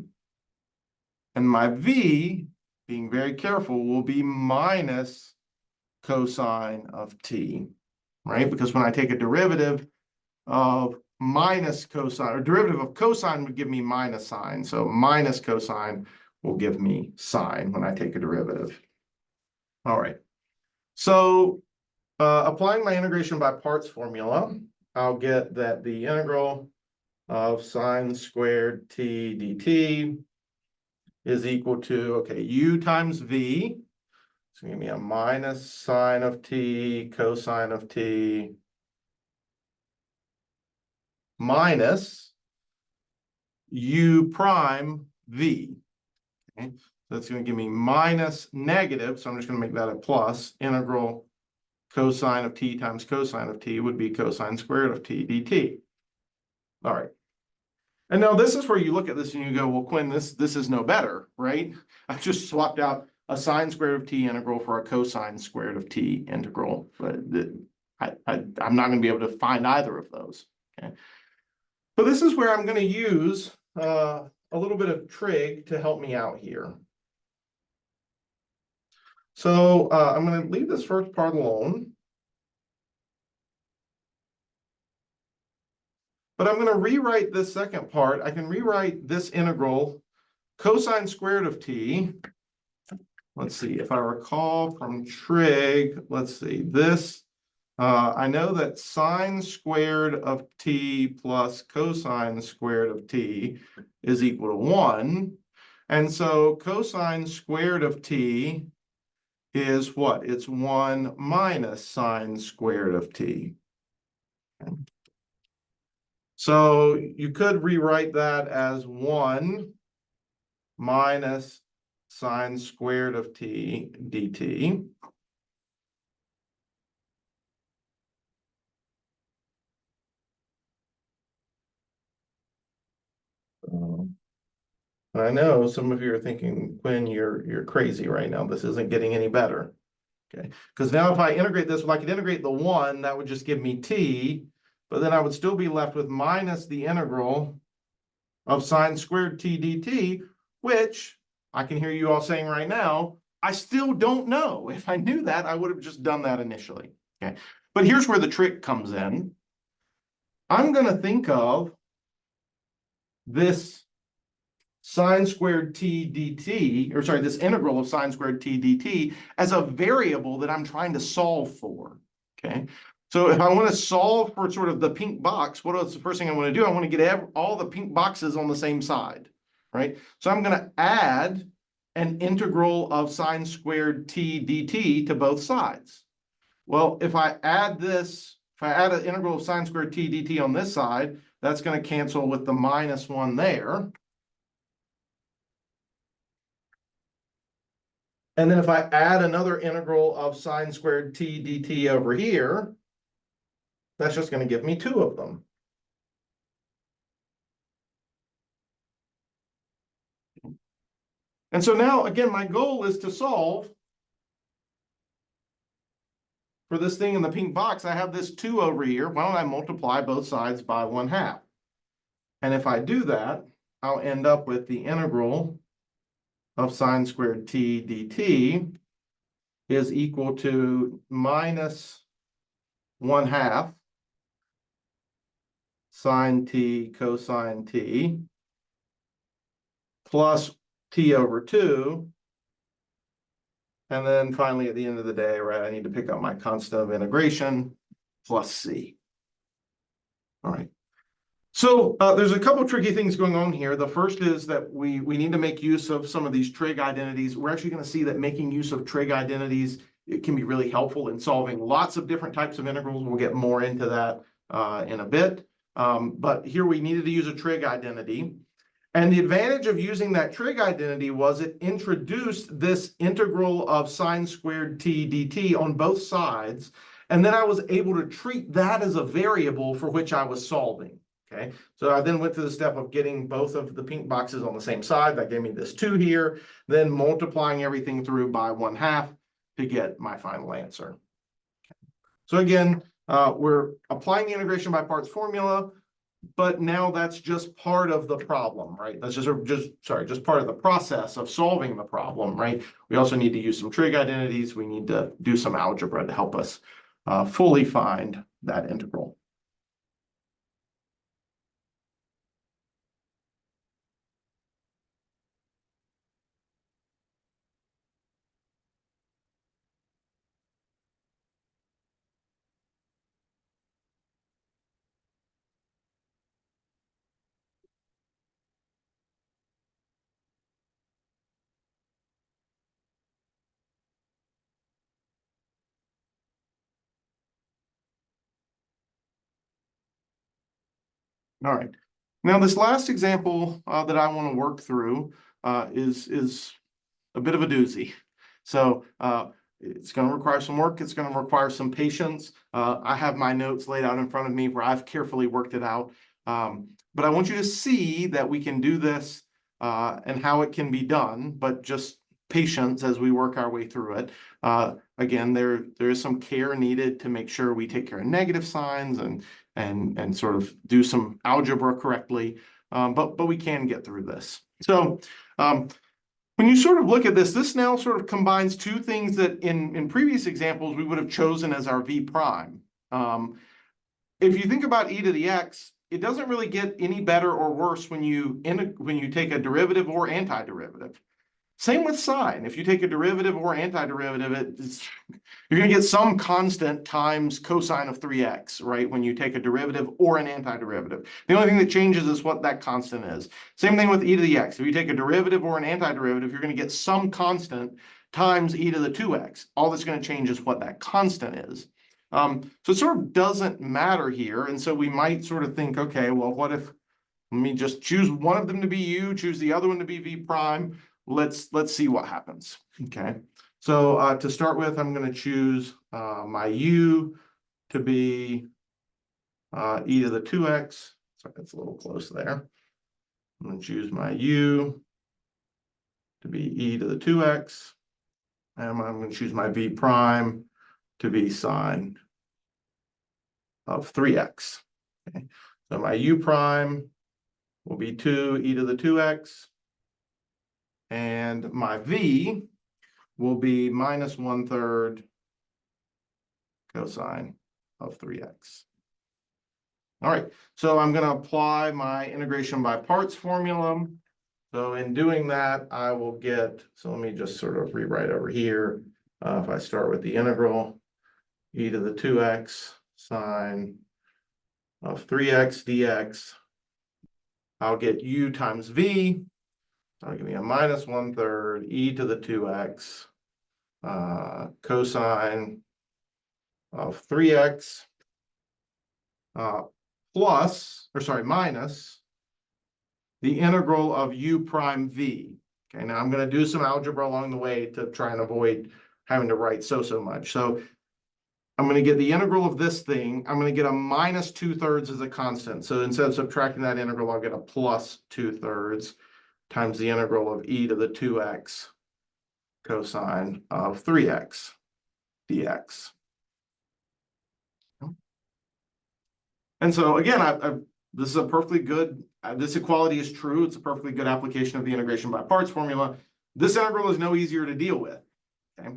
And my v, being very careful, will be minus cosine of t, right? Because when I take a derivative of minus cosine, or derivative of cosine would give me minus sine. So minus cosine will give me sine when I take a derivative. All right. So applying my integration by parts formula, I'll get that the integral of sine squared t dt is equal to, okay, u times v. So give me a minus sine of t cosine of t minus u prime v. Okay, so that's going to give me minus negative. So I'm just going to make that a plus. Integral cosine of t times cosine of t would be cosine squared of t dt. All right. And now this is where you look at this and you go, well, Quinn, this is no better, right? I just swapped out a sine squared of t integral for a cosine squared of t integral, but I'm not going to be able to find either of those. Okay. So this is where I'm going to use a little bit of trig to help me out here. So I'm going to leave this first part alone. But I'm going to rewrite this second part. I can rewrite this integral cosine squared of t. Let's see, if I recall from trig, let's see, this, I know that sine squared of t plus cosine squared of t is equal to 1. And so cosine squared of t is what? It's 1 minus sine squared of t. So you could rewrite that as 1 minus sine squared of t dt. I know some of you are thinking, Quinn, you're crazy right now. This isn't getting any better. Okay, because now if I integrate this, well, I could integrate the 1, that would just give me t, but then I would still be left with minus the integral of sine squared t dt, which I can hear you all saying right now, I still don't know. If I knew that, I would have just done that initially. Okay, but here's where the trick comes in. I'm going to think of this sine squared t dt, or sorry, this integral of sine squared t dt as a variable that I'm trying to solve for. Okay, so if I want to solve for sort of the pink box, what is the first thing I want to do? I want to get all the pink boxes on the same side, right? So I'm going to add an integral of sine squared t dt to both sides. Well, if I add this, if I add an integral of sine squared t dt on this side, that's going to cancel with the minus 1 there. And then if I add another integral of sine squared t dt over here, that's just going to give me 2 of them. And so now, again, my goal is to solve for this thing in the pink box. I have this 2 over here. Why don't I multiply both sides by 1/2? And if I do that, I'll end up with the integral of sine squared t dt is equal to minus 1/2 sine t cosine t plus t over 2 And then finally, at the end of the day, right, I need to pick up my constant of integration plus C. All right. So there's a couple tricky things going on here. The first is that we need to make use of some of these trig identities. We're actually going to see that making use of trig identities, it can be really helpful in solving lots of different types of integrals. We'll get more into that in a bit. But here we needed to use a trig identity. And the advantage of using that trig identity was it introduced this integral of sine squared t dt on both sides. And then I was able to treat that as a variable for which I was solving. Okay, so I then went through the step of getting both of the pink boxes on the same side. That gave me this 2 here, then multiplying everything through by 1/2 to get my final answer. Okay. So again, we're applying the integration by parts formula, but now that's just part of the problem, right? That's just part of the process of solving the problem, right? We also need to use some trig identities. We need to do some algebra to help us fully find that integral. All right. Now, this last example that I want to work through is a bit of a doozy. So it's going to require some work. It's going to require some patience. I have my notes laid out in front of me where I've carefully worked it out. But I want you to see that we can do this and how it can be done, but just patience as we work our way through it. Again, there is some care needed to make sure we take care of negative signs and sort of do some algebra correctly, but we can get through this. So when you sort of look at this, this now sort of combines two things that in previous examples we would have chosen as our v prime. If you think about e to the x, it doesn't really get any better or worse when you take a derivative or antiderivative. Same with sine. If you take a derivative or antiderivative, you're going to get some constant times cosine of 3x, right? When you take a derivative or an antiderivative. The only thing that changes is what that constant is. Same thing with e to the x. If you take a derivative or an antiderivative, you're going to get some constant times e to the 2x. All that's going to change is what that constant is. So it sort of doesn't matter here. And so we might sort of think, okay, well, what if, let me just choose one of them to be u, choose the other one to be v prime. Let's see what happens. Okay, so to start with, I'm going to choose my u to be e to the 2x. Sorry, that's a little close there. I'm going to choose my u to be e to the 2x, and I'm going to choose my v prime to be sine of 3x. Okay, so my u prime will be 2 e to the 2x. And my v will be minus 1/3 cosine of 3x. All right, so I'm going to apply my integration by parts formula. So in doing that, I will get, so let me just sort of rewrite over here. If I start with the integral, e to the 2x sine of 3x dx, I'll get u times v. That'll give me a minus 1/3 e to the 2x cosine of 3x minus the integral of u prime v. Okay, now I'm going to do some algebra along the way to try and avoid having to write so much. So I'm going to get the integral of this thing. I'm going to get a minus 2/3 as a constant. So instead of subtracting that integral, I'll get a plus 2/3 times the integral of e to the 2x cosine of 3x dx. And so again, this is a perfectly good, this equality is true. It's a perfectly good application of the integration by parts formula. This integral is no easier to deal with. Okay,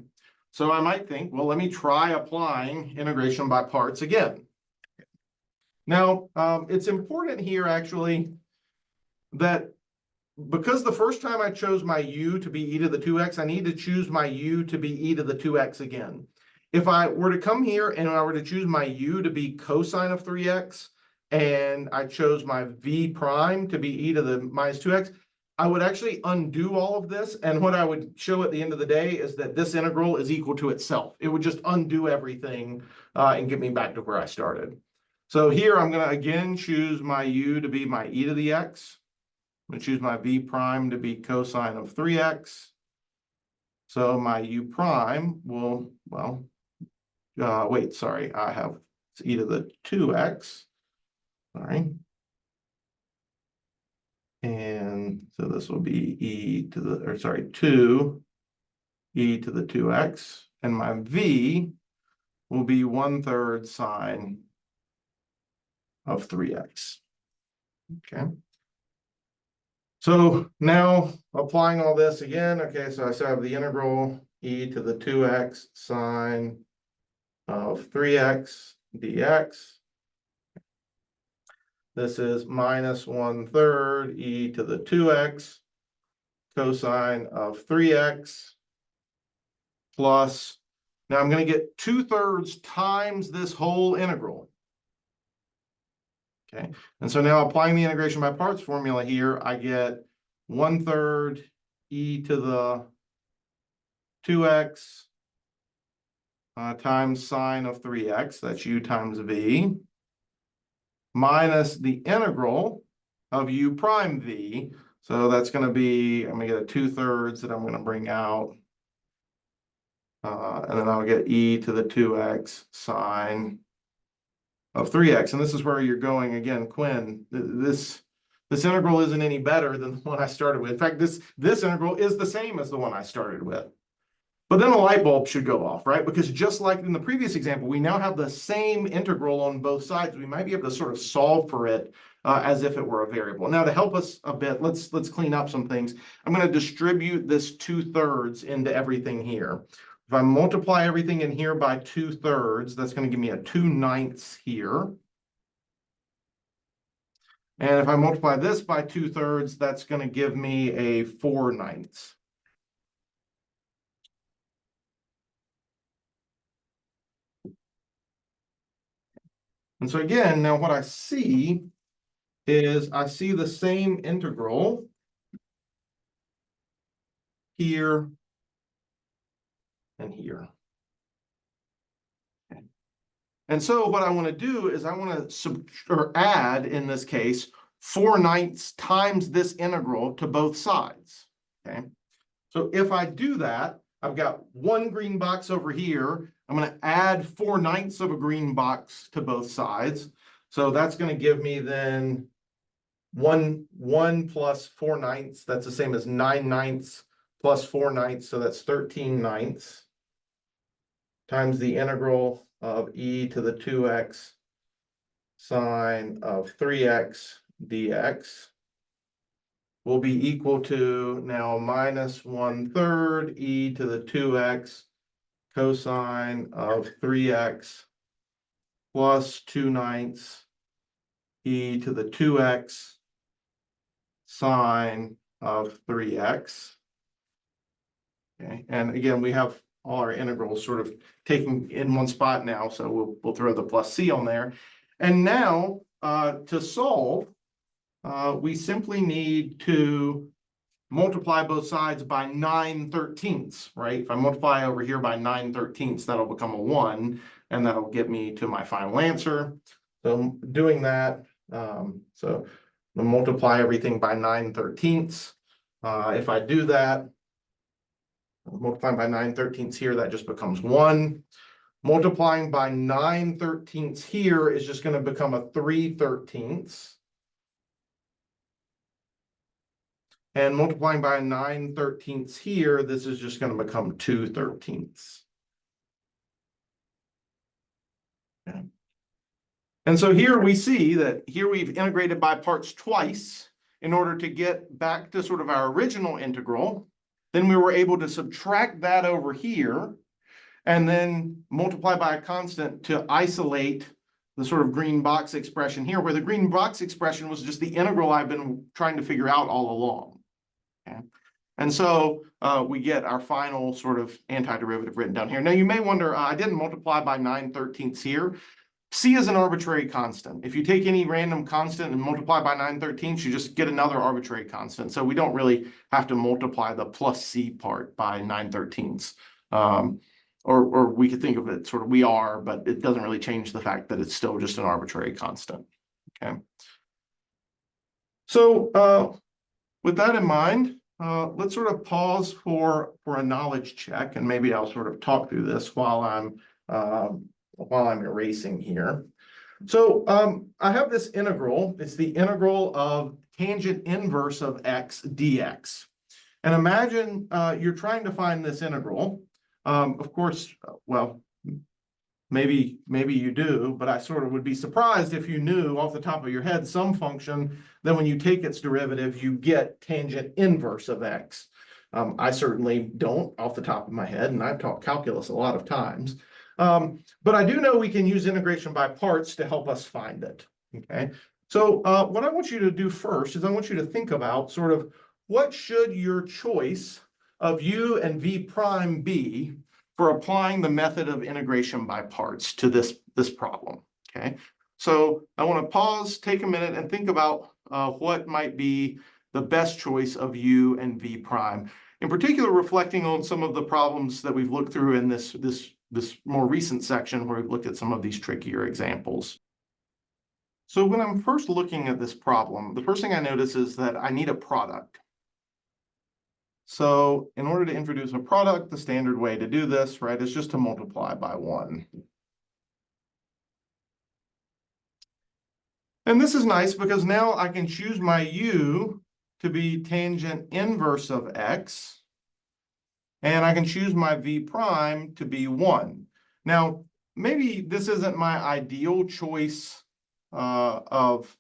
so I might think, well, let me try applying integration by parts again. Now, it's important here actually that because the first time I chose my u to be e to the 2x, I need to choose my u to be e to the 2x again. If I were to come here and I were to choose my u to be cosine of 3x, and I chose my v prime to be e to the minus 2x, I would actually undo all of this. And what I would show at the end of the day is that this integral is equal to itself. It would just undo everything and get me back to where I started. So here I'm going to again choose my u to be my e to the x. I'm going to choose my v prime to be cosine of 3x. So my u prime will, well, wait, sorry, I have it's e to the 2x. Sorry. And so this will be e to the, or sorry, 2 e to the 2x. And my v will be 1/3 sine of 3x. Okay. So now applying all this again, okay, so I still have the integral e to the 2x sine of 3x dx. This is minus 1/3 e to the 2x cosine of 3x plus, now I'm going to get 2/3 times this whole integral. Okay, and so now applying the integration by parts formula here, I get 1/3 e to the 2x times sine of 3x, that's u times v, minus the integral of u prime v. So that's going to be, I'm going to get a 2/3 that I'm going to bring out. And then I'll get e to the 2x sine of 3x. And this is where you're going again, Quinn. This integral isn't any better than the one I started with. In fact, this integral is the same as the one I started with. But then a light bulb should go off, right? Because just like in the previous example, we now have the same integral on both sides. We might be able to sort of solve for it as if it were a variable. Now, to help us a bit, let's clean up some things. I'm going to distribute this 2/3 into everything here. If I multiply everything in here by 2/3, that's going to give me a 2/9 here. And if I multiply this by 2/3, that's going to give me a 4/9. And so again, now what I see is I see the same integral here and here. Okay. And so what I want to do is I want to add, in this case, 4/9 times this integral to both sides. Okay. So if I do that, I've got one green box over here. I'm going to add 4/9 of a green box to both sides. So that's going to give me then 1 plus 4/9. That's the same as 9/9 plus 4/9. So that's 13/9 times the integral of e to the 2x sine of 3x dx will be equal to now minus 1/3 e to the 2x cosine of 3x plus 2/9 e to the 2x sine of 3x. Okay, and again, we have all our integrals sort of taken in one spot now, so we'll throw the plus c on there. And now to solve, we simply need to multiply both sides by 9/13, right? If I multiply over here by 9/13, that'll become a 1, and that'll get me to my final answer. So doing that, so we'll multiply everything by 9/13. If I do that, multiplying by 9/13 here, that just becomes 1. Multiplying by 9/13 here is just going to become a 3/13. And multiplying by 9/13 here, this is just going to become 2/13. Okay. And so here we see that here we've integrated by parts twice in order to get back to sort of our original integral. Then we were able to subtract that over here and then multiply by a constant to isolate the sort of green box expression here, where the green box expression was just the integral I've been trying to figure out all along. Okay. And so we get our final sort of antiderivative written down here. Now you may wonder, I didn't multiply by 9/13 here. C is an arbitrary constant. If you take any random constant and multiply by 9/13, you just get another arbitrary constant. So we don't really have to multiply the plus C part by 9/13. Or we could think of it sort of we are, but it doesn't really change the fact that it's still just an arbitrary constant. Okay. So with that in mind, let's sort of pause for a knowledge check, and maybe I'll sort of talk through this while I'm erasing here. So I have this integral. It's the integral of tangent inverse of x dx. And imagine you're trying to find this integral. Of course, well, maybe you do, but I sort of would be surprised if you knew off the top of your head some function that when you take its derivative, you get tangent inverse of x. I certainly don't off the top of my head, and I've taught calculus a lot of times. But I do know we can use integration by parts to help us find it. Okay. So what I want you to do first is I want you to think about sort of what should your choice of u and v prime be for applying the method of integration by parts to this problem. Okay. So I want to pause, take a minute, and think about what might be the best choice of u and v prime. In particular, reflecting on some of the problems that we've looked through in this more recent section where we've looked at some of these trickier examples. So when I'm first looking at this problem, the first thing I notice is that I need a product. So in order to introduce a product, the standard way to do this, right, is just to multiply by 1. And this is nice because now I can choose my u to be tangent inverse of x, and I can choose my v prime to be 1. Now, maybe this isn't my ideal choice of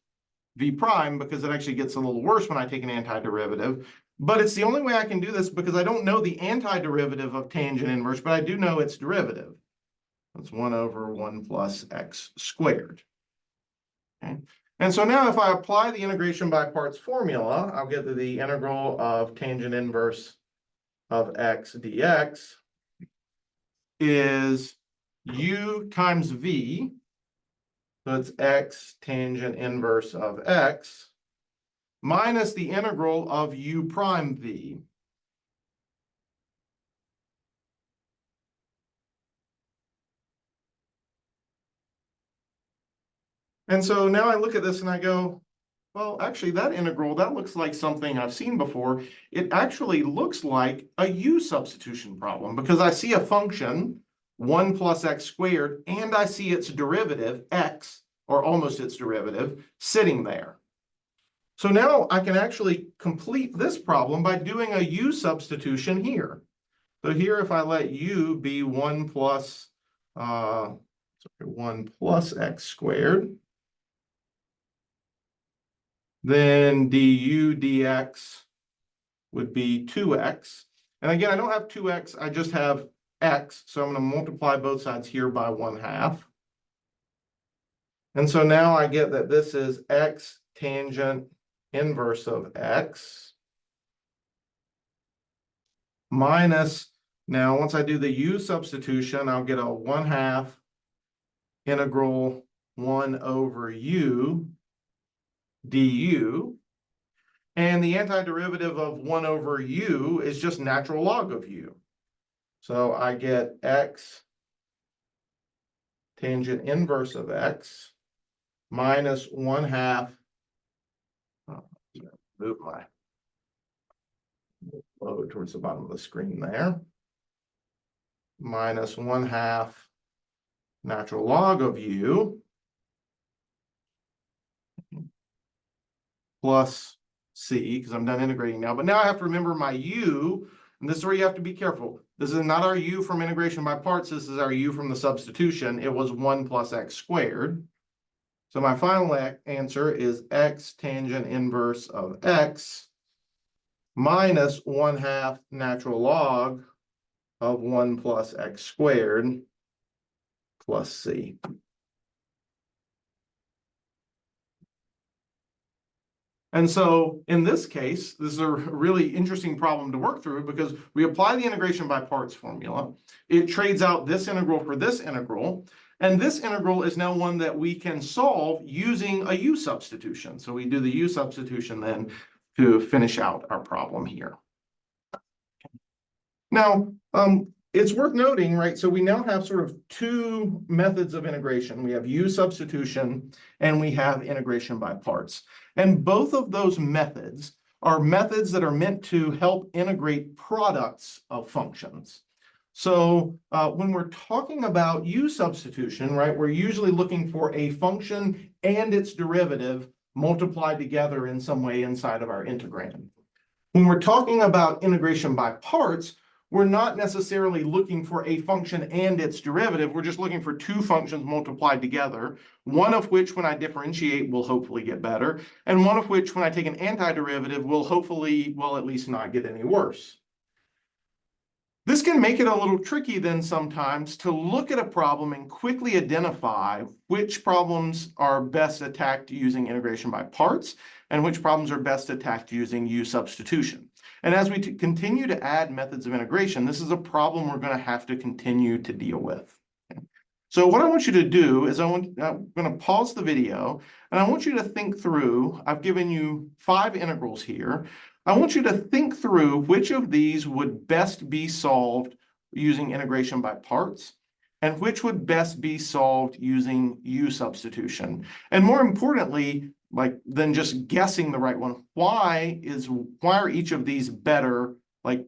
v prime because it actually gets a little worse when I take an antiderivative, but it's the only way I can do this because I don't know the antiderivative of tangent inverse, but I do know its derivative. That's 1 over 1 plus x squared. Okay. And so now if I apply the integration by parts formula, I'll get to the integral of tangent inverse of x dx is u times v, so it's x tangent inverse of x, minus the integral of u prime v. And so now I look at this and I go, well, actually that integral, that looks like something I've seen before. It actually looks like a u substitution problem because I see a function, 1 plus x squared, and I see its derivative, x, or almost its derivative, sitting there. So now I can actually complete this problem by doing a u substitution here. So here, if I let u be 1 plus x squared, then du dx would be 2x. And again, I don't have 2x, I just have x. So I'm going to multiply both sides here by 1/2. And so now I get that this is x tangent inverse of x minus, now once I do the u substitution, I'll get a 1/2 integral 1 over u du. And the antiderivative of 1 over u is just natural log of u. So I get x tangent inverse of x minus 1/2. Move my load towards the bottom of the screen there. Minus 1/2 natural log of u plus c, because I'm done integrating now. But now I have to remember my u, and this is where you have to be careful. This is not our u from integration by parts. This is our u from the substitution. It was 1 plus x squared. So my final answer is x tangent inverse of x minus 1/2 natural log of 1 plus x squared plus c. And so in this case, this is a really interesting problem to work through because we apply the integration by parts formula. It trades out this integral for this integral. And this integral is now one that we can solve using a u substitution. So we do the u substitution then to finish out our problem here. Now, it's worth noting, right? So we now have sort of two methods of integration. We have u substitution and we have integration by parts. And both of those methods are methods that are meant to help integrate products of functions. So when we're talking about u substitution, right, we're usually looking for a function and its derivative multiplied together in some way inside of our integrand. When we're talking about integration by parts, we're not necessarily looking for a function and its derivative. We're just looking for two functions multiplied together, one of which when I differentiate will hopefully get better, and one of which when I take an antiderivative will hopefully, well, at least not get any worse. This can make it a little tricky then sometimes to look at a problem and quickly identify which problems are best attacked using integration by parts and which problems are best attacked using u substitution. And as we continue to add methods of integration, this is a problem we're going to have to continue to deal with. So what I want you to do is I'm going to pause the video and I want you to think through, I've given you 5 integrals here. I want you to think through which of these would best be solved using integration by parts and which would best be solved using u substitution. And more importantly, than just guessing the right one, why are each of these better? Let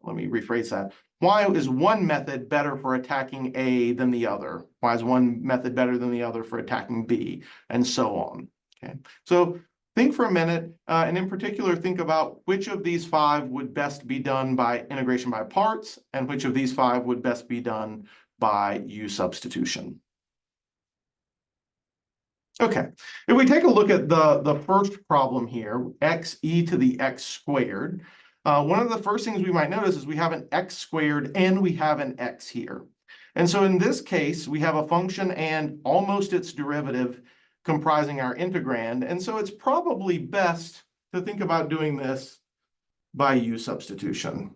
me rephrase that. Why is one method better for attacking A than the other? Why is one method better than the other for attacking B? And so on. Okay, so think for a minute, and in particular, think about which of these 5 would best be done by integration by parts, and which of these 5 would best be done by u substitution. Okay, if we take a look at the first problem here, x e to the x squared, one of the first things we might notice is we have an x squared and we have an x here. And so in this case, we have a function and almost its derivative comprising our integrand. And so it's probably best to think about doing this by u substitution.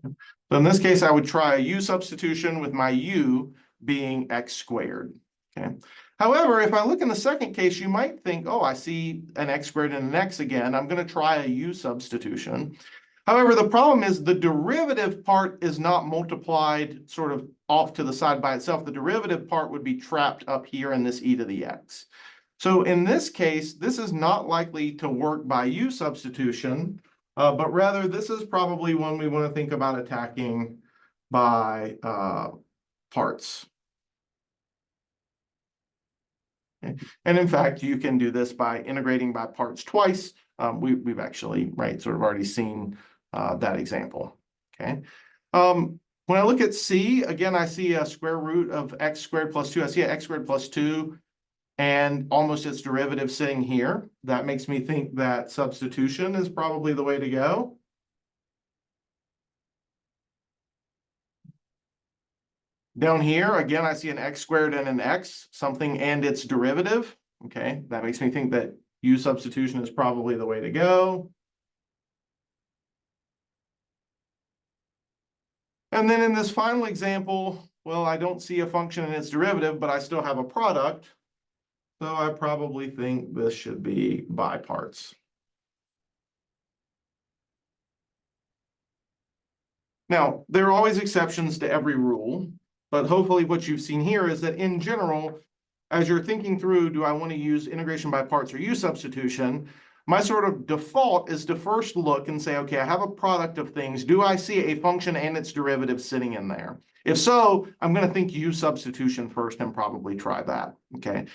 So in this case, I would try a u substitution with my u being x squared. Okay. However, if I look in the second case, you might think, oh, I see an x squared and an x again. I'm going to try a u substitution. However, the problem is the derivative part is not multiplied sort of off to the side by itself. The derivative part would be trapped up here in this e to the x. So in this case, this is not likely to work by u substitution, but rather this is probably one we want to think about attacking by parts. Okay. And in fact, you can do this by integrating by parts twice. We've actually, right, sort of already seen that example. Okay. When I look at C, again, I see a square root of x squared plus 2. I see an x squared plus 2 and almost its derivative sitting here. That makes me think that substitution is probably the way to go. Down here, again, I see an x squared and an x, something and its derivative. Okay, that makes me think that u substitution is probably the way to go. And then in this final example, well, I don't see a function and its derivative, but I still have a product. So I probably think this should be by parts. Now, there are always exceptions to every rule. But hopefully what you've seen here is that in general, as you're thinking through, do I want to use integration by parts or u substitution? My sort of default is to first look and say, okay, I have a product of things. Do I see a function and its derivative sitting in there? If so, I'm going to think u substitution first and probably try that. Okay.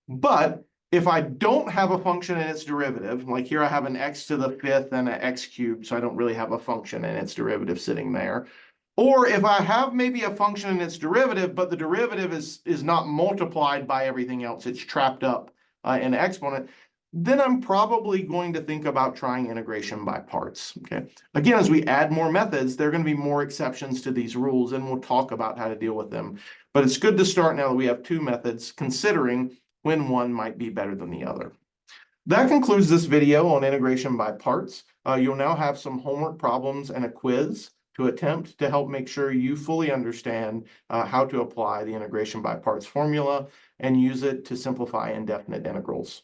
But if I don't have a function and its derivative, like here I have an x to the 5th and an x cubed, so I don't really have a function and its derivative sitting there. Or if I have maybe a function and its derivative, but the derivative is not multiplied by everything else, it's trapped up in an exponent, then I'm probably going to think about trying integration by parts. Okay. Again, as we add more methods, there are going to be more exceptions to these rules, and we'll talk about how to deal with them. But it's good to start now that we have 2 methods, considering when one might be better than the other. That concludes this video on integration by parts. You'll now have some homework problems and a quiz to attempt to help make sure you fully understand how to apply the integration by parts formula and use it to simplify indefinite integrals.